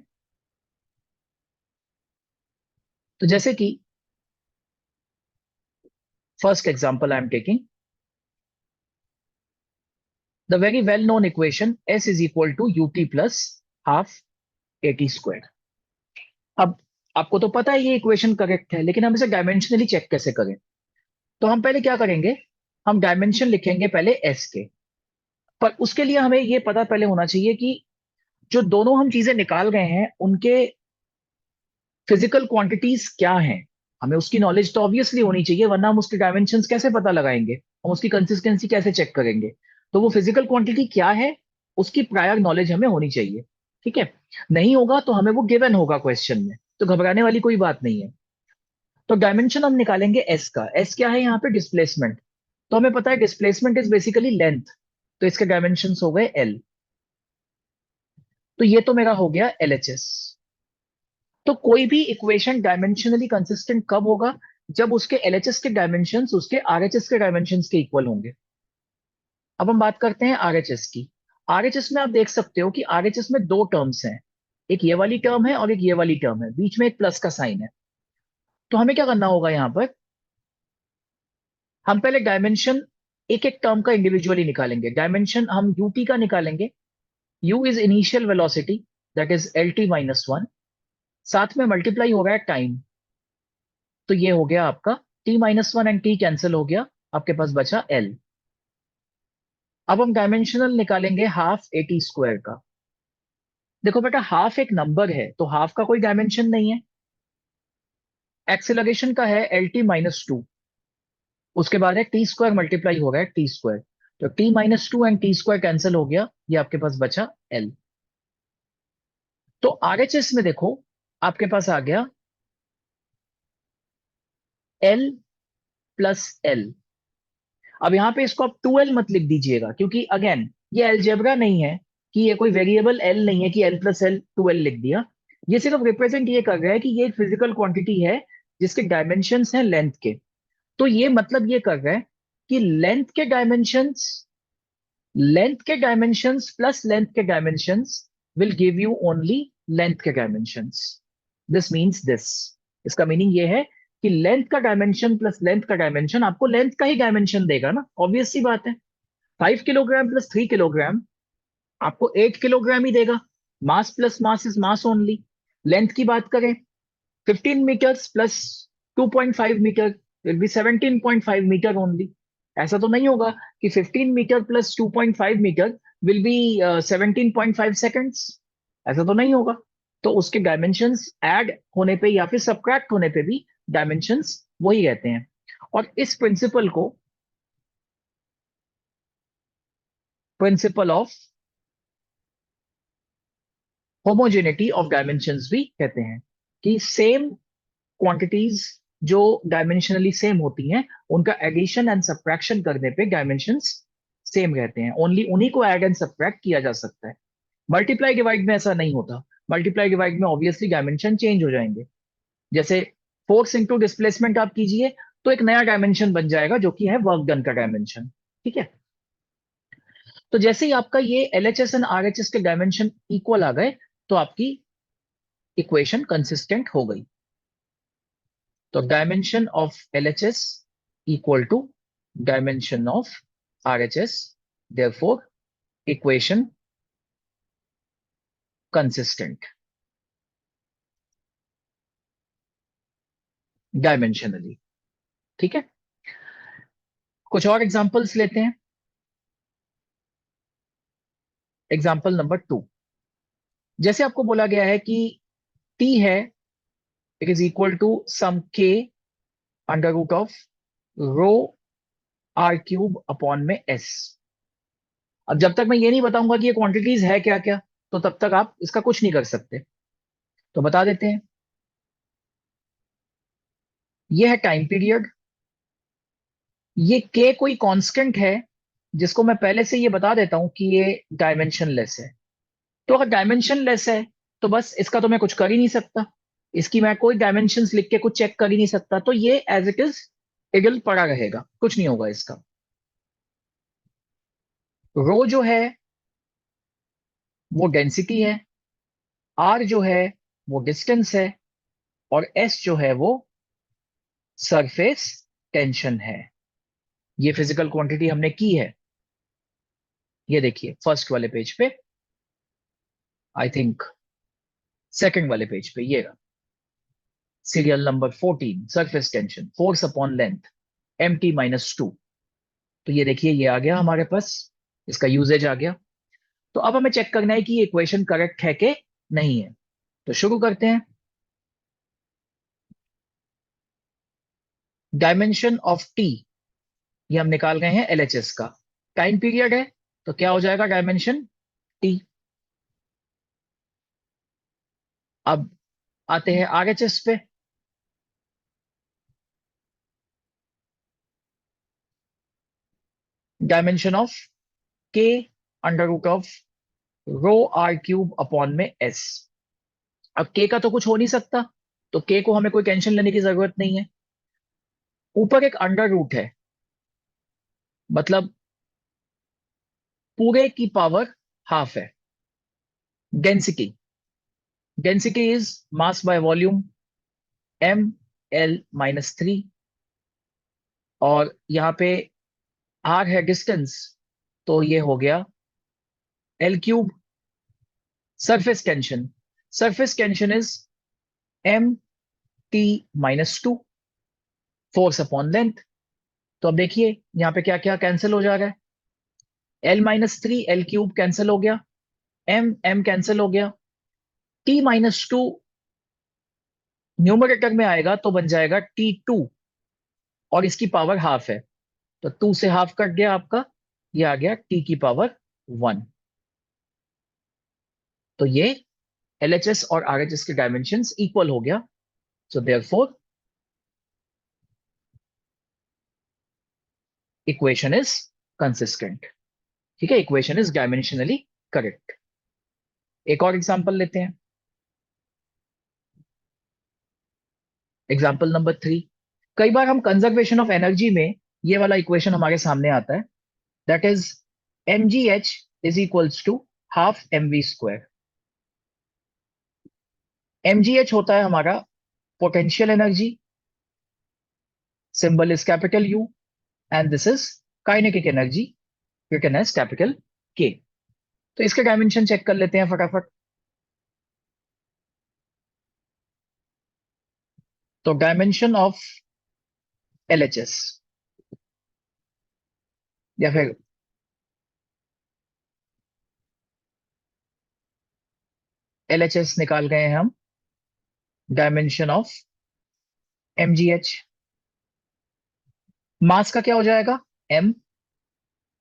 तो जैसे कि first example I am taking the very well known equation s is equal to ut plus half at square. अब आपको तो पता है ये इक्वेशन करेक्ट है, लेकिन हम इसे डायमेंशनली चेक कैसे करें? तो हम पहले क्या करेंगे, हम डायमेंशन लिखेंगे पहले s के। पर उसके लिए हमें ये पता पहले होना चाहिए कि जो दोनों हम चीजें निकाल रहे हैं उनके फिजिकल क्वांटिटीज क्या हैं। हमें उसकी नॉलेज तो ऑब्वियसली होनी चाहिए, वरना हम उसके डायमेंशंस कैसे पता लगाएंगे, हम उसकी कंसिस्टेंसी कैसे चेक करेंगे। तो वो फिजिकल क्वांटिटी क्या है, उसकी प्रायर नॉलेज हमें होनी चाहिए। ठीक है, नहीं होगा तो हमें वो गिवन होगा क्वेश्चन में, तो घबराने वाली कोई बात नहीं है। तो डायमेंशन हम निकालेंगे एस का। एस क्या है यहाँ पे? डिस्प्लेसमेंट। तो हमें पता है डिस्प्लेसमेंट इज बेसिकली लेंथ, तो इसके डायमेंशन हो गए एल। तो ये तो मेरा हो गया एलएचएस। तो कोई भी इक्वेशन डायमेंशनली कंसिस्टेंट कब होगा? जब उसके एलएचएस के डायमेंशंस उसके आरएचएस के डायमेंशंस के इक्वल होंगे। अब हम बात करते हैं आरएचएस की। आरएचएस में आप देख सकते हो कि आरएचएस में दो टर्म्स हैं, एक ये वाली टर्म है और एक ये वाली टर्म है, बीच में एक प्लस का साइन है। तो हमें क्या करना होगा यहां पर, हम पहले डायमेंशन एक एक टर्म का इंडिविजुअली निकालेंगे। डायमेंशन हम यूटी का निकालेंगे। You is initial velocity, that is L T minus one, साथ में मल्टीप्लाई हो रहा है टाइम। तो ये हो गया आपका t minus one and t cancel हो गया, आपके पास बचा l। अब हम डायमेंशनल निकालेंगे हाफ ए टी स्क्वायर का। देखो बेटा, हाफ एक नंबर है तो हाफ का कोई डायमेंशन नहीं है। एक्सेलरेशन का है एल टी माइनस टू, उसके बाद है टी स्क्वायर मल्टीप्लाई हो रहा है टी स्क्वायर। तो t minus two and T square cancel हो गया, ये आपके पास बचा l। तो आरएचएस में देखो आपके पास आ गया l प्लस l। अब यहां पे इसको आप 2l मत लिख दीजिएगा, क्योंकि अगेन ये अलजेब्रा नहीं है, कि ये कोई वेरिएबल l नहीं है कि l प्लस l 2l लिख दिया। ये सिर्फ रिप्रेजेंट ये कर रहा है कि ये एक फिजिकल क्वांटिटी है जिसके डायमेंशंस हैं लेंथ के। तो ये मतलब ये कर रहा है कि लेंथ के डायमेंशंस प्लस लेंथ के dimensions will give you only length के डायमेंशंस। दिस मीन्स दिस, इसका मीनिंग ये है कि लेंथ का डायमेंशन प्लस लेंथ का डायमेंशन आपको लेंथ का ही डायमेंशन देगा ना, ऑब्वियस सी बात है। 5 किलोग्राम प्लस 3 किलोग्राम आपको 8 किलोग्राम ही देगा। Mass plus mass is mass only. Length की बात करें, 15 metres plus 2.5 metre will be 17.5 metre only. ऐसा तो नहीं होगा कि 15 metre plus 2.5 metre will be 17.5 seconds. ऐसा तो नहीं होगा। तो उसके डायमेंशंस ऐड होने पे या फिर सब्ट्रैक्ट होने पे भी डायमेंशंस वही रहते हैं। और इस प्रिंसिपल को principle of homogeneity of dimensions भी कहते हैं, कि सेम क्वांटिटीज जो डायमेंशनली सेम होती हैं उनका एडिशन एंड सब्ट्रैक्शन करने पे डायमेंशंस सेम रहते हैं। ओनली उन्हीं को ऐड एंड सब्ट्रैक्ट किया जा सकता है। मल्टीप्लाई डिवाइड में ऐसा नहीं होता। मल्टीप्लाई डिवाइड में ऑब्वियसली डायमेंशन चेंज हो जाएंगे। जैसे फोर्स इंटू डिस्प्लेसमेंट आप कीजिए तो एक नया डायमेंशन बन जाएगा जो कि है वर्क डन का डायमेंशन। ठीक है, तो जैसे ही आपका ये एलएचएस एंड आरएचएस के डायमेंशन इक्वल आ गए तो आपकी इक्वेशन कंसिस्टेंट हो गई। तो dimension of LHS equal to dimension of RHS, therefore equation consistent dimensionally. ठीक है, कुछ और एग्जांपल्स लेते हैं। एग्जांपल नंबर 2, जैसे आपको बोला गया है कि t है, it is equal to some k under root of rho R cube upon में s। अब जब तक मैं ये नहीं बताऊंगा कि ये क्वांटिटीज है क्या क्या, तो तब तक आप इसका कुछ नहीं कर सकते। तो बता देते हैं, ये है टाइम पीरियड, ये k कोई कांस्टेंट है जिसको मैं पहले से ये बता देता हूं कि ये डायमेंशन लेस है। तो अगर डायमेंशन लेस है तो बस इसका तो मैं कुछ कर ही नहीं सकता। इसकी मैं कोई डायमेंशंस लिख के कुछ चेक कर ही नहीं सकता, तो ये एज इट इज इडल पड़ा रहेगा, कुछ नहीं होगा इसका। रो जो है वो डेंसिटी है, आर जो है वो डिस्टेंस है, और एस जो है वो सरफेस टेंशन है। ये फिजिकल क्वांटिटी हमने की है। ये देखिए फर्स्ट वाले पेज पे, आई थिंक सेकंड वाले पेज पे, ये serial number 14, surface tension force upon length mt-2। तो ये देखिए ये आ गया हमारे पास, इसका यूजेज आ गया। तो अब हमें चेक करना है कि ये इक्वेशन करेक्ट है कि नहीं है। तो शुरू करते हैं। डायमेंशन ऑफ टी, ये हम निकाल गए हैं एलएचएस का। टाइम पीरियड है, तो क्या हो जाएगा डायमेंशन टी। अब आते हैं आरएचएस पे। Dimension of K under root of rho R cube upon में एस। अब के का तो कुछ हो नहीं सकता, तो के को हमें कोई टेंशन लेने की जरूरत नहीं है। ऊपर एक अंडर रूट है, मतलब पूरे की पावर हाफ है। Density, density is mass by volume ml-3, और यहां पे r है डिस्टेंस, तो ये हो गया L cube. Surface tension, surface tension is mt-2, force upon length. तो अब देखिए यहां पे क्या क्या कैंसिल हो जा रहा है, l-3 एल क्यूब कैंसिल हो गया, m कैंसिल हो गया, t-2 न्यूमरेटर में आएगा तो बन जाएगा t2, और इसकी पावर हाफ है, तो 2 से हाफ कट गया आपका, ये आ गया t की पावर 1। तो ये एलएचएस और आरएचएस के डायमेंशंस इक्वल हो गया। So therefore equation is consistent. ठीक है, इक्वेशन इज डायमेंशनली करेक्ट। एक और एग्जांपल लेते हैं, एग्जांपल नंबर 3। कई बार हम कंजर्वेशन ऑफ एनर्जी में ये वाला इक्वेशन हमारे सामने आता है, that is mgh is equals to half mv²। mgh होता है हमारा potential energy, symbol is capital U, and this is kinetic energy written as capital K। तो इसके डायमेंशन चेक कर लेते हैं फटाफट। तो डायमेंशन ऑफ एलएचएस, या फिर एलएचएस निकाल गए हैं हम, डायमेंशन ऑफ एमजीएच। मास का क्या हो जाएगा m।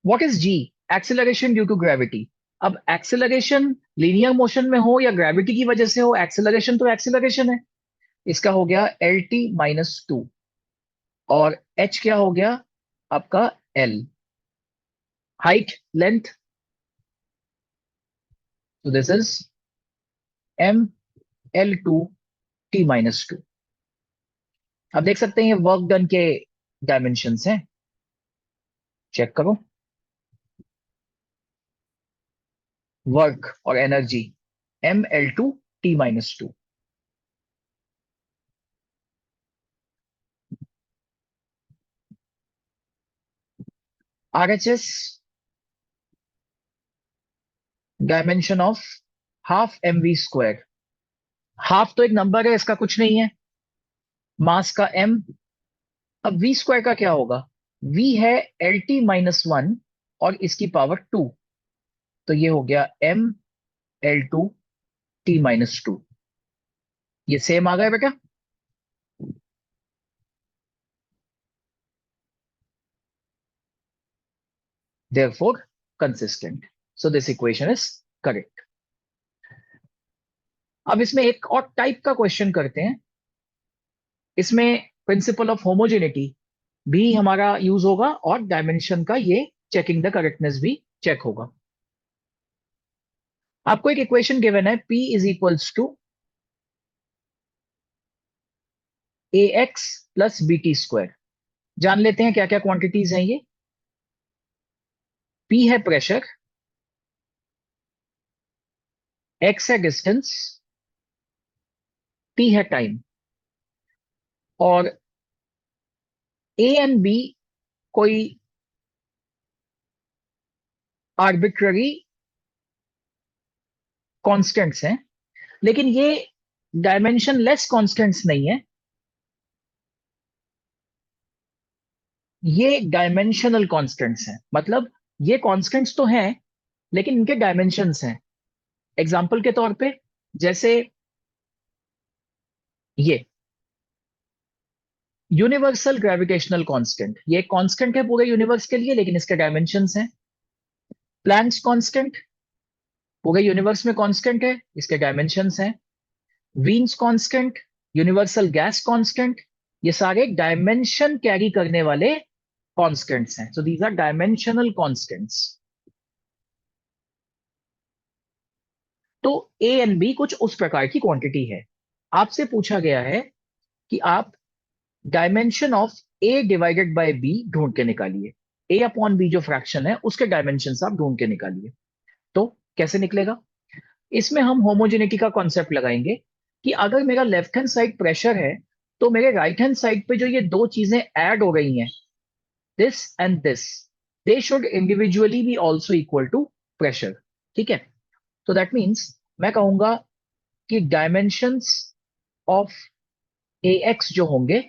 What is G, acceleration due to gravity. अब एक्सेलरेशन लीनियर मोशन में हो या ग्रेविटी की वजह से हो, एक्सेलरेशन तो एक्सेलरेशन है। इसका हो गया LT-2, और h क्या हो गया आपका l, हाइट लेंथ, तो दिस इज ml2T-2। अब देख सकते हैं ये वर्क डन के डायमेंशंस हैं, चेक करो। वर्क और energy ml2T-2। RHS dimension of half mv²। Half तो एक नंबर है, इसका कुछ नहीं है, मास का m। अब v² का क्या होगा, v है LT-1 और इसकी पावर 2, तो ये हो गया ml2T-2। ये सेम आ गया बेटा। therefore consistent, so this equation is correct। अब इसमें एक और टाइप का क्वेश्चन करते हैं, इसमें प्रिंसिपल ऑफ होमोजेनिटी भी हमारा यूज होगा, और डायमेंशन का ये चेकिंग द करेक्टनेस भी चेक होगा। आपको एक इक्वेशन गिवन है, P is equals to A X plus B T square. जान लेते हैं क्या क्या क्वांटिटीज हैं ये। पी है प्रेशर, एक्स है डिस्टेंस, टी है टाइम, और ए एंड बी कोई आर्बिट्ररी कांस्टेंट्स हैं, लेकिन ये डायमेंशन लेस कांस्टेंट्स नहीं है, ये डायमेंशनल कांस्टेंट्स हैं। मतलब ये कांस्टेंट्स तो हैं लेकिन इनके डायमेंशंस हैं। एग्जाम्पल के तौर पे जैसे ये यूनिवर्सल ग्रेविटेशनल कांस्टेंट, ये एक कांस्टेंट है पूरे यूनिवर्स के लिए लेकिन इसके डायमेंशंस हैं। प्लैंक्स कांस्टेंट पूरे यूनिवर्स में कांस्टेंट है, इसके डायमेंशंस हैं। Wien's constant, universal gas constant, ये सारे डायमेंशन कैरी करने वाले कांस्टेंट्स हैं। So these are dimensional constants. तो ए एंड बी कुछ उस प्रकार की क्वांटिटी है। आपसे पूछा गया है कि आप dimension of A divided by B ढूंढ के निकालिए। ए अपॉन बी जो फ्रैक्शन है उसके डायमेंशन आप ढूंढ के निकालिए। तो कैसे निकलेगा? इसमें हम होमोजेनिटी का कॉन्सेप्ट लगाएंगे कि अगर मेरा लेफ्ट हैंड साइड प्रेशर है तो मेरे राइट हैंड साइड पे जो ये दो चीजें ऐड हो रही हैं, this and this, they should individually be also equal to pressure. ठीक है? तो दैट मीन्स मैं कहूंगा कि डायमेंशंस ऑफ ए एक्स जो होंगे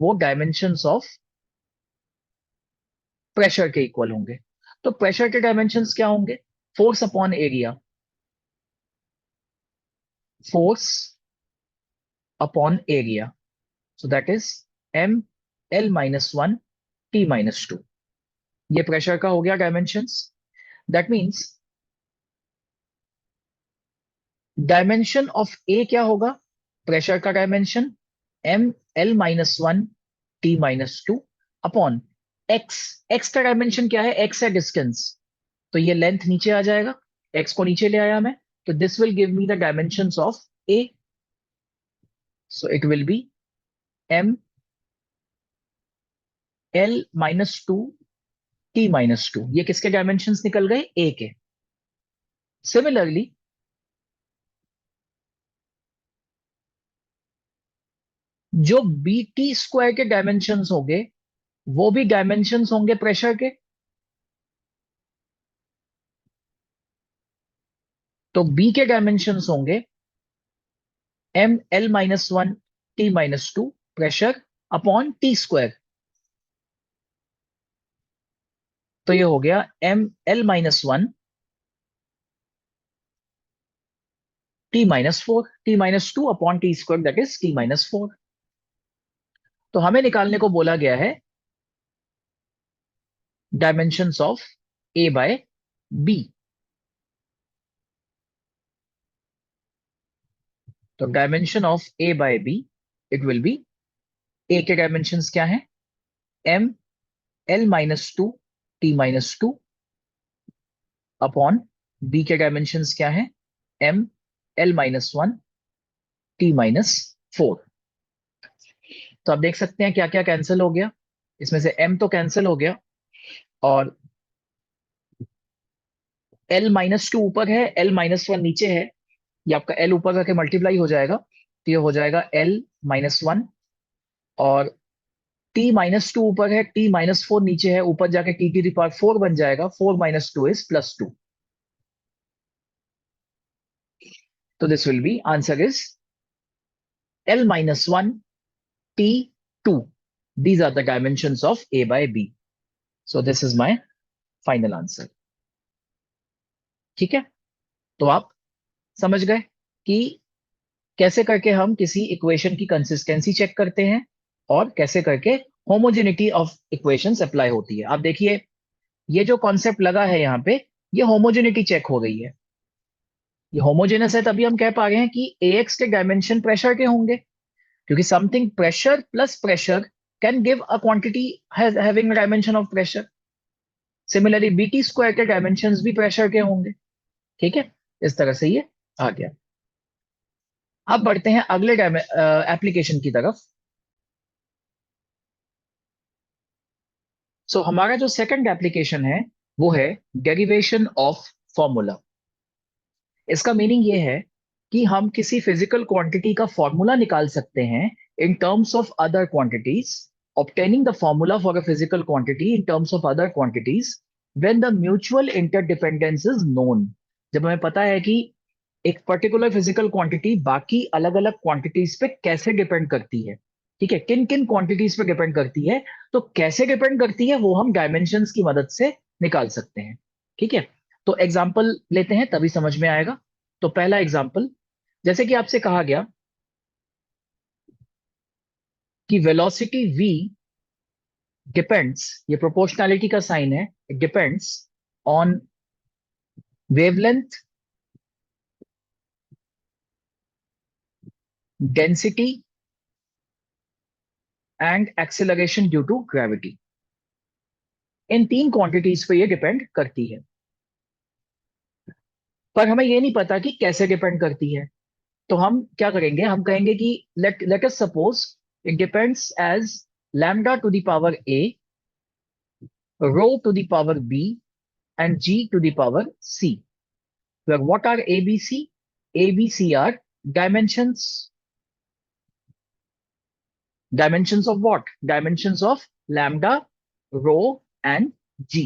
वो डायमेंशंस ऑफ प्रेशर के इक्वल होंगे। तो प्रेशर के डायमेंशंस क्या होंगे? Force upon area, force upon area, so that is M L minus one T minus two. ये प्रेशर का हो गया dimensions. That means dimension of A क्या होगा? प्रेशर का dimension M L minus one T minus two upon x. X का dimension क्या है? एक्स है डिस्टेंस, तो ये लेंथ नीचे आ जाएगा, एक्स को नीचे ले आया मैं, तो this will give me the dimensions of A. So it will be M L minus two T minus two. ये किसके डायमेंशंस निकल गए? ए के। सिमिलरली जो बी टी स्क्वायर के डायमेंशंस होंगे वो भी डायमेंशंस होंगे प्रेशर के। तो बी के डायमेंशंस होंगे M L minus one T minus two pressure upon T square. तो ये हो गया M L minus one T minus four, T minus two upon T square that is T minus four. तो हमें निकालने को बोला गया है dimensions of A by B. तो dimension of A by B, it will be, A के dimensions क्या है? M L minus two T minus two upon B के डायमेंशंस क्या है? M L minus one T minus four. तो आप देख सकते हैं क्या क्या कैंसिल हो गया। इसमें से m तो कैंसिल हो गया और l माइनस टू ऊपर है, l माइनस वन नीचे है, ये आपका l ऊपर करके मल्टीप्लाई हो जाएगा, तो ये हो जाएगा l माइनस वन। और t माइनस टू ऊपर है, t माइनस फोर नीचे है, ऊपर जाके t की पावर फोर बन जाएगा, four minus two is plus two. तो this will be answer is l minus one t two. These are the dimensions of a by b. So this is my final answer. ठीक है? तो आप समझ गए कि कैसे करके हम किसी इक्वेशन की कंसिस्टेंसी चेक करते हैं और कैसे करके होमोजेनिटी ऑफ इक्वेशंस अप्लाई होती है। आप देखिए ये जो कॉन्सेप्ट लगा है यहाँ पे, ये होमोजेनिटी चेक हो गई है। ये होमोजेनस है तभी हम कह पा रहे हैं कि ax के डायमेंशन प्रेशर के होंगे, क्योंकि something pressure plus pressure can give a quantity having dimension of pressure. Similarly BT square के डायमेंशंस भी प्रेशर के होंगे। ठीक है? इस तरह से ये आ गया। अब बढ़ते हैं अगले एप्लीकेशन की तरफ। सो हमारा जो सेकंड एप्लीकेशन है वो है डेरिवेशन ऑफ फॉर्मूला। इसका मीनिंग ये है कि हम किसी फिजिकल क्वांटिटी का फॉर्मूला निकाल सकते हैं in terms of other quantities, obtaining the formula for a physical quantity in terms of other quantities when the mutual interdependence is known. जब हमें पता है कि एक पर्टिकुलर फिजिकल क्वांटिटी बाकी अलग अलग क्वांटिटीज पे कैसे डिपेंड करती है, ठीक है, किन किन क्वांटिटीज पे डिपेंड करती है, तो कैसे डिपेंड करती है वो हम डायमेंशंस की मदद से निकाल सकते हैं। ठीक है, तो एग्जाम्पल लेते हैं तभी समझ में आएगा। तो पहला एग्जाम्पल, जैसे कि आपसे कहा गया कि वेलोसिटी v डिपेंड्स, ये प्रोपोर्शनैलिटी का साइन है, it depends on wavelength, density and acceleration due to gravity. इन तीन क्वांटिटीज पे ये डिपेंड करती है, पर हमें ये नहीं पता कि कैसे डिपेंड करती है। तो हम क्या करेंगे, हम कहेंगे कि let let us suppose it depends as lambda to the power a, rho to the power b, and g to the power c, where what are ABC? ABC are dimensions. Dimensions of what? Dimensions of lambda, rho and g.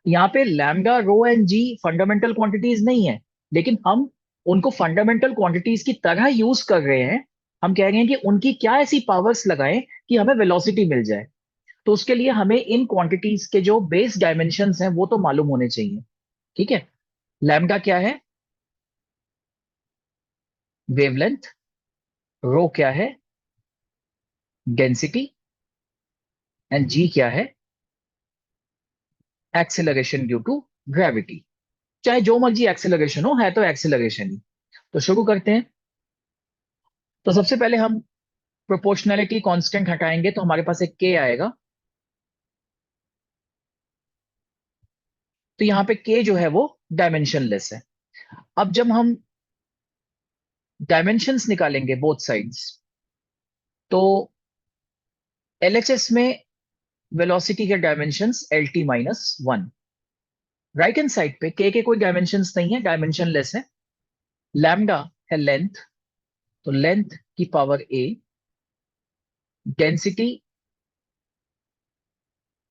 यहाँ पे lambda, rho and G fundamental quantities नहीं है, लेकिन हम उनको fundamental quantities की तरह use कर रहे हैं। हम कह रहे हैं कि उनकी क्या ऐसी पावर्स लगाएं कि हमें वेलोसिटी मिल जाए। तो उसके लिए हमें इन क्वांटिटीज के जो बेस डायमेंशंस हैं वो तो मालूम होने चाहिए। ठीक है, लैम्डा क्या है? वेवलेंथ। रो क्या है? डेंसिटी। एंड जी क्या है? Acceleration due to gravity. चाहे जो मर्जी एक्सेलरेशन हो, है तो एक्सेलरेशन ही। तो शुरू करते हैं। तो सबसे पहले हम प्रोपोर्शनैलिटी कांस्टेंट हटाएंगे तो हमारे पास एक के आएगा। तो यहाँ पे के जो है वो डायमेंशनलेस है। अब जब हम डायमेंशंस निकालेंगे बोथ साइड्स, तो एलएचएस में वेलोसिटी के dimensions L T minus one. Right hand side पे के कोई डायमेंशंस नहीं है, डायमेंशनलेस है। लैम्डा है लेंथ, तो लेंथ की power A, density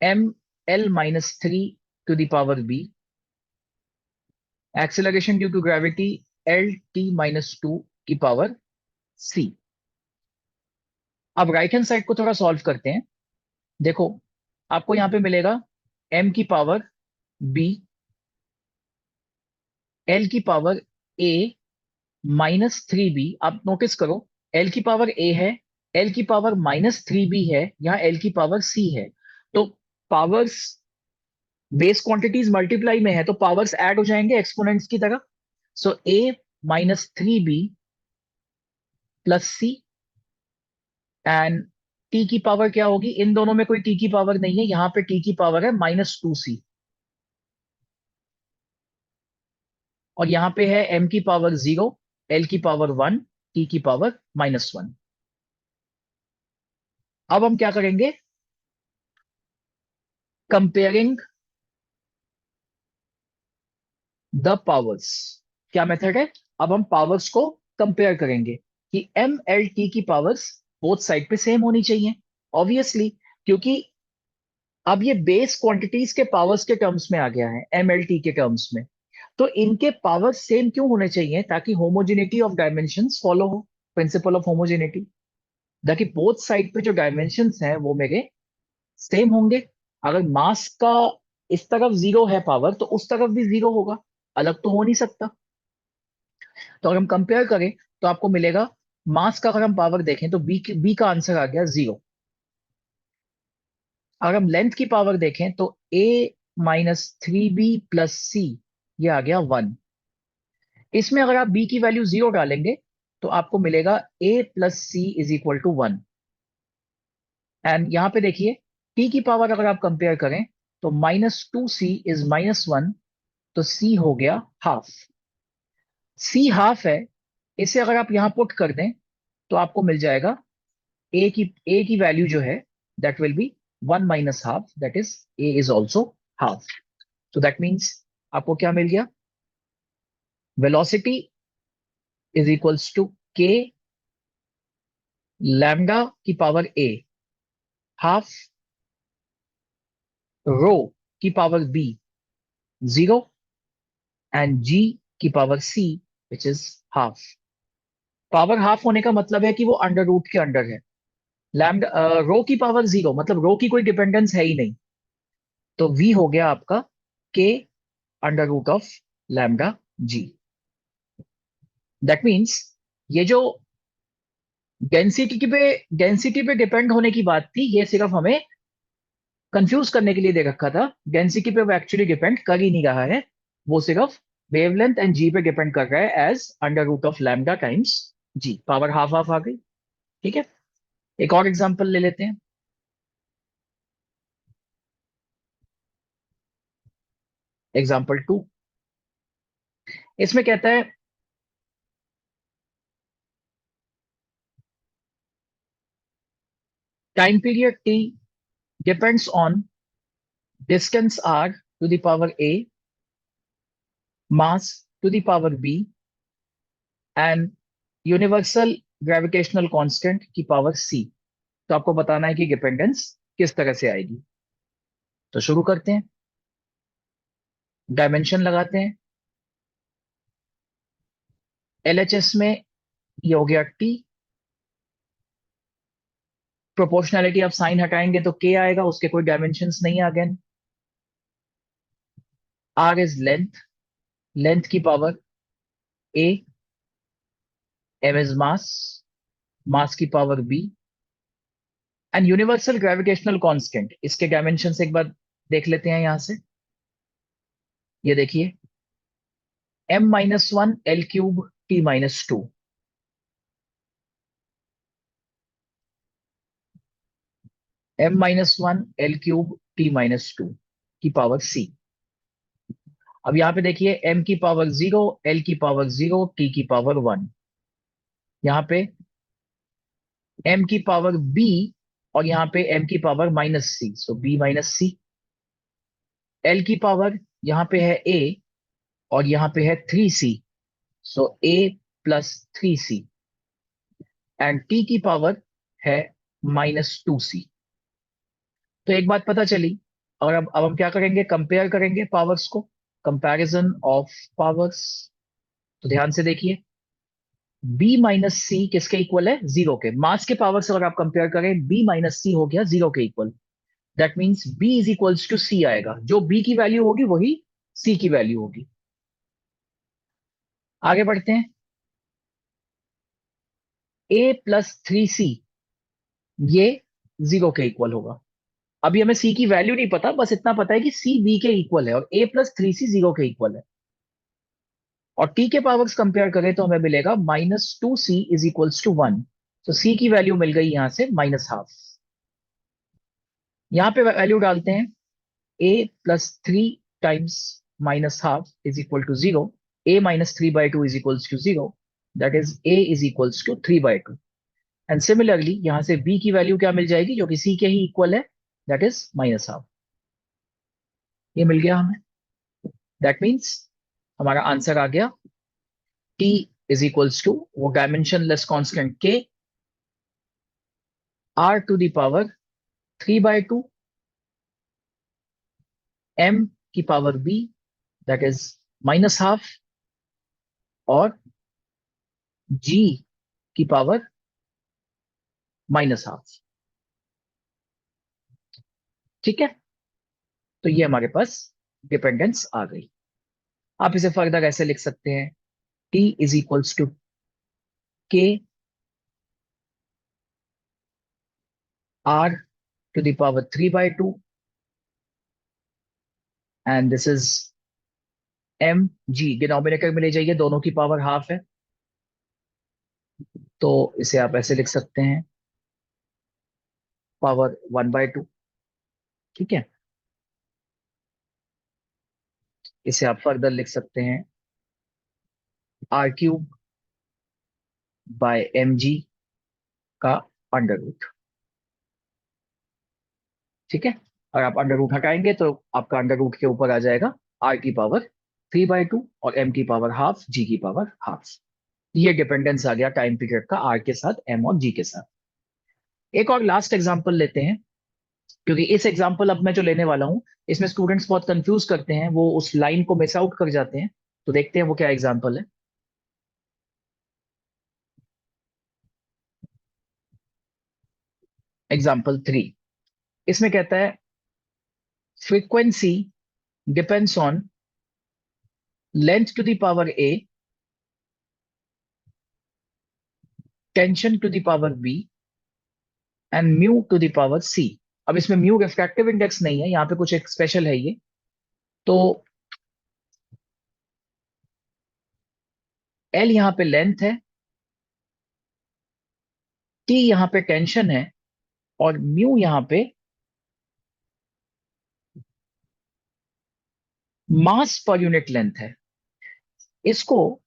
M L minus three to the power B, acceleration due to gravity L T minus two की पावर सी। अब राइट हैंड साइड को थोड़ा सॉल्व करते हैं। देखो, आपको यहां पे मिलेगा m की पावर b, l की power a minus three B. आप नोटिस करो, l की पावर a है, l की पावर माइनस थ्री बी है, यहाँ l की पावर c है। तो पावर्स बेस क्वांटिटीज मल्टीप्लाई में है तो पावर्स ऐड हो जाएंगे एक्सपोनेंट्स की तरह। So a minus three B plus C, and t की पावर क्या होगी? इन दोनों में कोई t की पावर नहीं है, यहाँ पे t की पावर है माइनस टू सी, और यहां पे है m की पावर जीरो, l की पावर वन, t की पावर माइनस वन। अब हम क्या करेंगे? Comparing the powers. क्या मेथड है? अब हम पावर्स को कंपेयर करेंगे कि एम एल टी की पावर्स बोथ साइड पे सेम होनी चाहिए, ऑब्वियसली, क्योंकि अब ये बेस क्वांटिटीज के पावर्स के टर्म्स में आ गया है, एम एल टी के टर्म्स में। तो इनके पावर सेम क्यों होने चाहिए? ताकि होमोजेनिटी ऑफ डायमेंशंस फॉलो हो, प्रिंसिपल ऑफ होमोजेनिटी, ताकि बोथ साइड पे जो डायमेंशंस हैं वो मेरे सेम होंगे। अगर मास का इस तरफ जीरो है पावर, तो उस तरफ भी जीरो होगा, अलग तो हो नहीं सकता। तो अगर हम कंपेयर करें तो आपको मिलेगा, मास का अगर हम पावर देखें तो बी का आंसर आ गया जीरो। अगर हम लेंथ की पावर देखें तो ए माइनस थ्री बी प्लस सी, ये आ गया वन। इसमें अगर आप बी की वैल्यू जीरो डालेंगे तो आपको मिलेगा A plus C is equal to one. And यहां पे देखिए, टी की पावर अगर आप कंपेयर करें तो minus two C is minus one, तो सी हो गया हाफ। सी हाफ है, इसे अगर आप यहां पुट कर दें तो आपको मिल जाएगा ए की वैल्यू जो है that will be 1 minus half, that is a is also half. So that means आपको क्या मिल गया? Velocity is equals to k lambda की पावर a half rho की पावर b 0 and g की power c which is half. Power half होने का मतलब है कि वो अंडर रूट के अंडर है. लैम्डा रो की पावर 0 मतलब रो की कोई डिपेंडेंस है ही नहीं. तो v हो गया आपका k under root of lambda g. That means ये जो डेंसिटी पे डिपेंड होने की बात थी, ये सिर्फ हमें कंफ्यूज करने के लिए दे रखा था. डेंसिटी पे वो एक्चुअली डिपेंड कर ही नहीं रहा है. वो सिर्फ वेवलेंथ एंड जी पे डिपेंड कर रहा है as under root of lambda times G. Power half half आ गई. ठीक है. एक और एग्जांपल ले लेते हैं. एग्जांपल 2. इसमें कहता है time period T depends on distance R to the power A, mass to the power B and universal gravitational constant की पावर सी. तो आपको बताना है कि डिपेंडेंस किस तरह से आएगी. तो शुरू करते हैं. डायमेंशन लगाते हैं. एलएचएस में ये हो गया टी. प्रोपोर्शनैलिटी आप साइन हटाएंगे तो के आएगा, उसके कोई डायमेंशंस नहीं आ गए. आर इज लेंथ, लेंथ की power A. M is mass, mass की power B and universal gravitational constant. इसके डायमेंशन एक बार देख लेते हैं यहां से. ये देखिए m-1 L cube t-2. m-1 L cube t-2 की पावर सी. अब यहां पे देखिए m की पावर 0, l की पावर 0, t की पावर 1. यहाँ पे m की पावर b और यहाँ पे m की पावर -c, सो b -c. l की पावर यहाँ पे है a और यहाँ पे है 3c, so a plus 3c and t की पावर है -2c. तो एक बात पता चली. और अब हम क्या करेंगे? कंपेयर करेंगे पावर्स को. Comparison of powers. तो ध्यान से देखिए b माइनस सी किसके इक्वल है? 0 के. मास के पावर से अगर आप कंपेयर करें b माइनस सी हो गया 0 के equal. That means b is equals to c आएगा. जो b की वैल्यू होगी वही c की वैल्यू होगी. आगे बढ़ते हैं. a प्लस 3c ये 0 के इक्वल होगा. अभी हमें c की वैल्यू नहीं पता, बस इतना पता है कि c b के इक्वल है और a प्लस 3c 0 के इक्वल है. और t के पावर्स कंपेयर करें तो हमें मिलेगा -2c इज इक्वल्स टू 1. तो c की वैल्यू मिल गई यहां से -हाफ. यहां पे वैल्यू डालते हैं. a plus 3 times -half is equal to 0. a -3/2 is equals to 0. That is a is equals to 3/2. And similarly यहां से b की वैल्यू क्या मिल जाएगी जो कि c के ही इक्वल है? That is -half. ये मिल गया हमें. दैट मीन्स हमारा आंसर आ गया t इज इक्वल्स टू वो dimensionless constant k r to the power 3/2 m की power b that is -half और g की पावर -हाफ. ठीक है. तो ये हमारे पास डिपेंडेंस आ गई. आप इसे फर्दर ऐसे लिख सकते हैं. t is equals to k r to the power 3/2 and this is m g. Denominator में ले जाइए, दोनों की पावर हाफ है तो इसे आप ऐसे लिख सकते हैं पावर 1/2. ठीक है. इसे आप फर्दर लिख सकते हैं r³ बाय mg का अंडर रूट. ठीक है। और आप अंडर रूट हटाएंगे तो आपका अंडर रूट के ऊपर आ जाएगा r⁵ और m⁵ g की पावर हाफ। ये डिपेंडेंस आ गया टाइम पीरियड का r के साथ, m और g के साथ। एक और लास्ट एग्जांपल लेते हैं, क्योंकि इस एग्जांपल अब मैं जो लेने वाला हूं इसमें स्टूडेंट्स बहुत कंफ्यूज करते हैं, वो उस लाइन को मिस आउट कर जाते हैं। तो देखते हैं वो क्या एग्जांपल है। एग्जांपल 3, इसमें कहता है frequency depends on length to the power a, tension to the power b and mu to the power c। अब इसमें म्यू रिफ्रैक्टिव इंडेक्स नहीं है, यहाँ पे कुछ एक स्पेशल है ये। तो l यहाँ पे लेंथ है, t यहाँ पे टेंशन है, और म्यू यहाँ पे मास पर यूनिट लेंथ है। इसको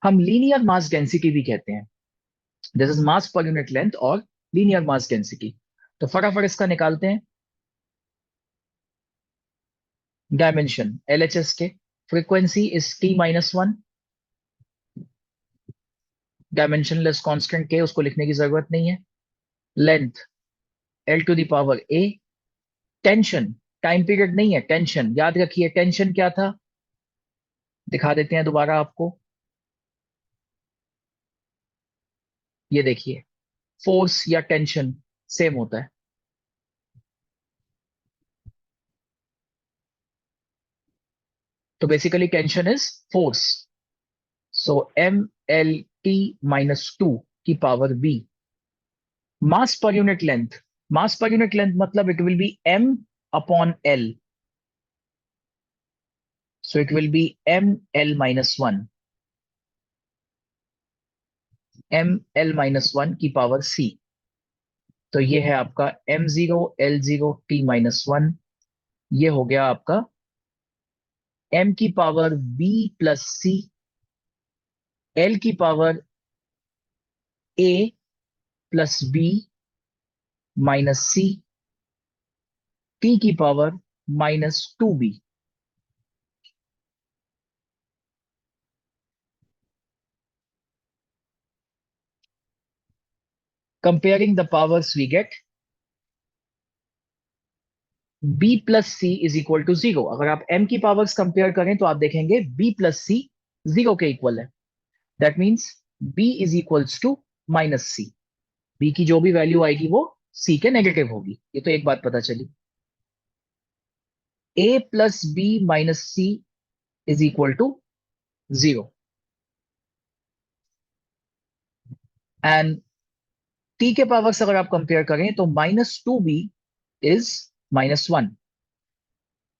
हम लीनियर मास डेंसिटी भी कहते हैं। दिस इज मास पर यूनिट लेंथ और लीनियर मास डेंसिटी। तो फटाफट इसका निकालते हैं। डायमेंशन LHS के, frequency is t-1, dimensionless constant के, उसको लिखने की जरूरत नहीं है। Length l to the power a, tension, time period नहीं है, टेंशन याद रखिए। टेंशन क्या था, दिखा देते हैं दोबारा आपको। ये देखिए, फोर्स या टेंशन सेम होता है। तो basically tension is force. So m l t-2 की पावर b, मास पर यूनिट लेंथ। मास पर यूनिट लेंथ मतलब it will be m upon l, so it will be ml-1, ml-1 की पावर c। तो ये है आपका m0l0t-1। ये हो गया आपका m की power b plus c, l की power a plus b minus c, t की power -2b। Comparing the powers we get b plus C is equal to 0। अगर आप m की पावर्स कंपेयर करें तो आप देखेंगे b प्लस सी 0 के इक्वल है। That means b is equals to minus C. b की जो भी वैल्यू आएगी वो c के नेगेटिव होगी। ये तो एक बात पता चली। a plus b minus C is equal to 0 and t के पावर्स अगर आप कंपेयर करें तो -2b इज -1।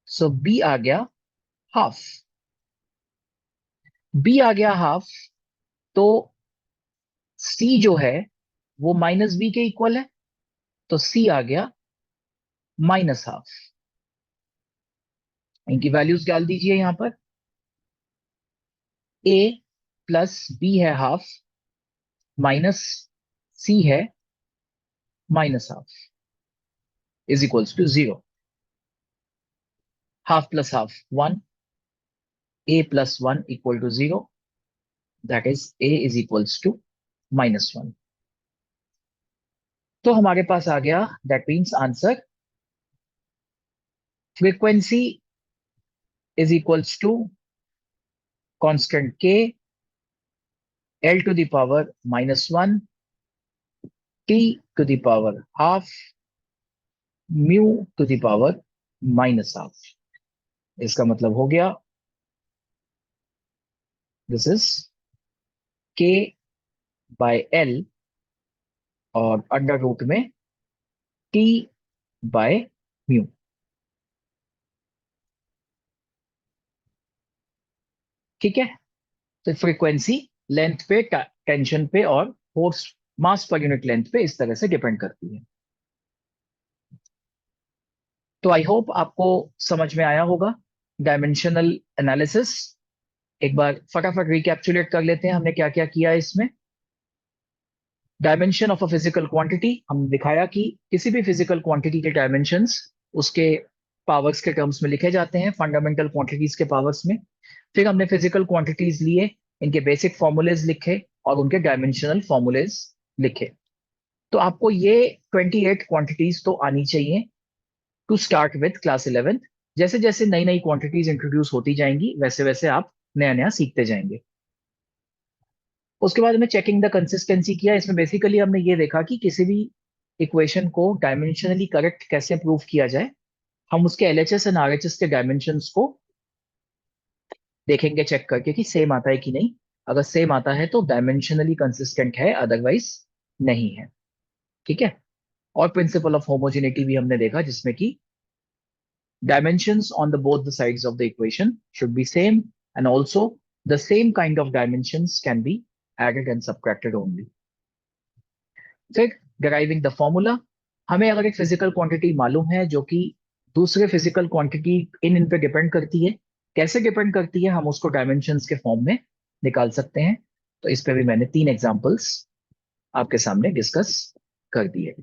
सो b आ गया हाफ। b आ गया हाफ, तो c जो है वो -b के इक्वल है, तो c आ गया -हाफ। इनकी वैल्यूज डाल दीजिए यहां पर। a प्लस b है हाफ, माइनस c है -half, is equals to 0। Half plus half 1, a plus 1 equal to 0, that is a is equals to -1। तो हमारे पास आ गया, that means answer frequency is equals to constant k, l to the power -1, t to the power half, mu to the power -half. इसका मतलब हो गया this is k bye l और अंडर रूट में t बाय म्यू। ठीक है। तो frequency length पे, टेंशन पे और फोर्स मास पर यूनिट लेंथ पे इस तरह से डिपेंड करती है। तो आई होप आपको समझ में आया होगा डायमेंशनल एनालिसिस। एक बार फटाफट रिकैप्चुलेट कर लेते हैं हमने क्या क्या किया है इसमें। Dimension of a physical quantity, हम दिखाया कि किसी भी फिजिकल क्वांटिटी के डायमेंशंस उसके पावर्स के टर्म्स में लिखे जाते हैं, फंडामेंटल क्वांटिटीज के पावर्स में। फिर हमने फिजिकल क्वांटिटीज लिए, इनके बेसिक फॉर्मूलेज लिखे और उनके डायमेंशनल फॉर्मूलेज लिखे। तो आपको ये 28 क्वांटिटीज तो आनी चाहिए टू स्टार्ट विथ क्लास 11। जैसे जैसे नई नई क्वांटिटीज इंट्रोड्यूस होती जाएंगी वैसे वैसे आप नया नया सीखते जाएंगे। उसके बाद हमें चेकिंग द कंसिस्टेंसी किया। इसमें बेसिकली हमने ये देखा कि किसी भी इक्वेशन को डायमेंशनली करेक्ट कैसे प्रूव किया जाए। हम उसके एलएचएस एंड आरएचएस के डायमेंशंस को देखेंगे चेक करके कि सेम आता है कि नहीं। अगर सेम आता है तो डायमेंशनली कंसिस्टेंट है, अदरवाइज नहीं है। ठीक है। और प्रिंसिपल ऑफ होमोजेनिटी भी हमने देखा, जिसमें कि dimensions on the both the sides of the equation should be same, and also the same kind of dimensions can be added and subtracted only. फिर डिराइविंग द फॉर्मूला, हमें अगर एक physical quantity मालूम है जो कि दूसरे फिजिकल क्वांटिटी इन पे डिपेंड करती है, कैसे डिपेंड करती है हम उसको डायमेंशंस के फॉर्म में निकाल सकते हैं। तो इस पे भी मैंने 3 एग्जांपल्स आपके सामने डिस्कस कर दिए।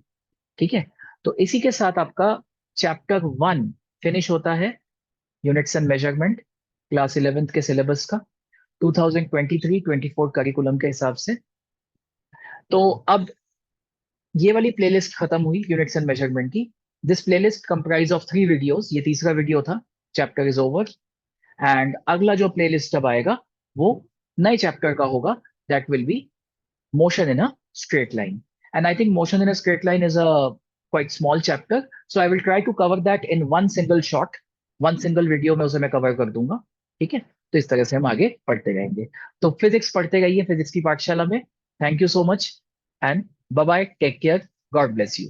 ठीक है। तो इसी के साथ आपका चैप्टर 1 फिनिश होता है, units and measurement, class 11th के सिलेबस का 2023-24 करिकुलम के हिसाब से। तो अब ये वाली प्लेलिस्ट खत्म हुई यूनिट्स एंड मेजरमेंट की। This playlist comprise of 3 videos, ये तीसरा वीडियो था। Chapter is over. एंड अगला जो प्लेलिस्ट अब आएगा वो नए चैप्टर का होगा, that will be motion in a straight line. And I think motion in a straight line is a quite small chapter. So I will try to cover that in one single shot, one single video में उसे मैं cover कर दूंगा। ठीक है। तो इस तरह से हम आगे पढ़ते रहेंगे। तो फिजिक्स पढ़ते रहिए फिजिक्स की पाठशाला में। Thank you so much and bye bye, take care, God bless you.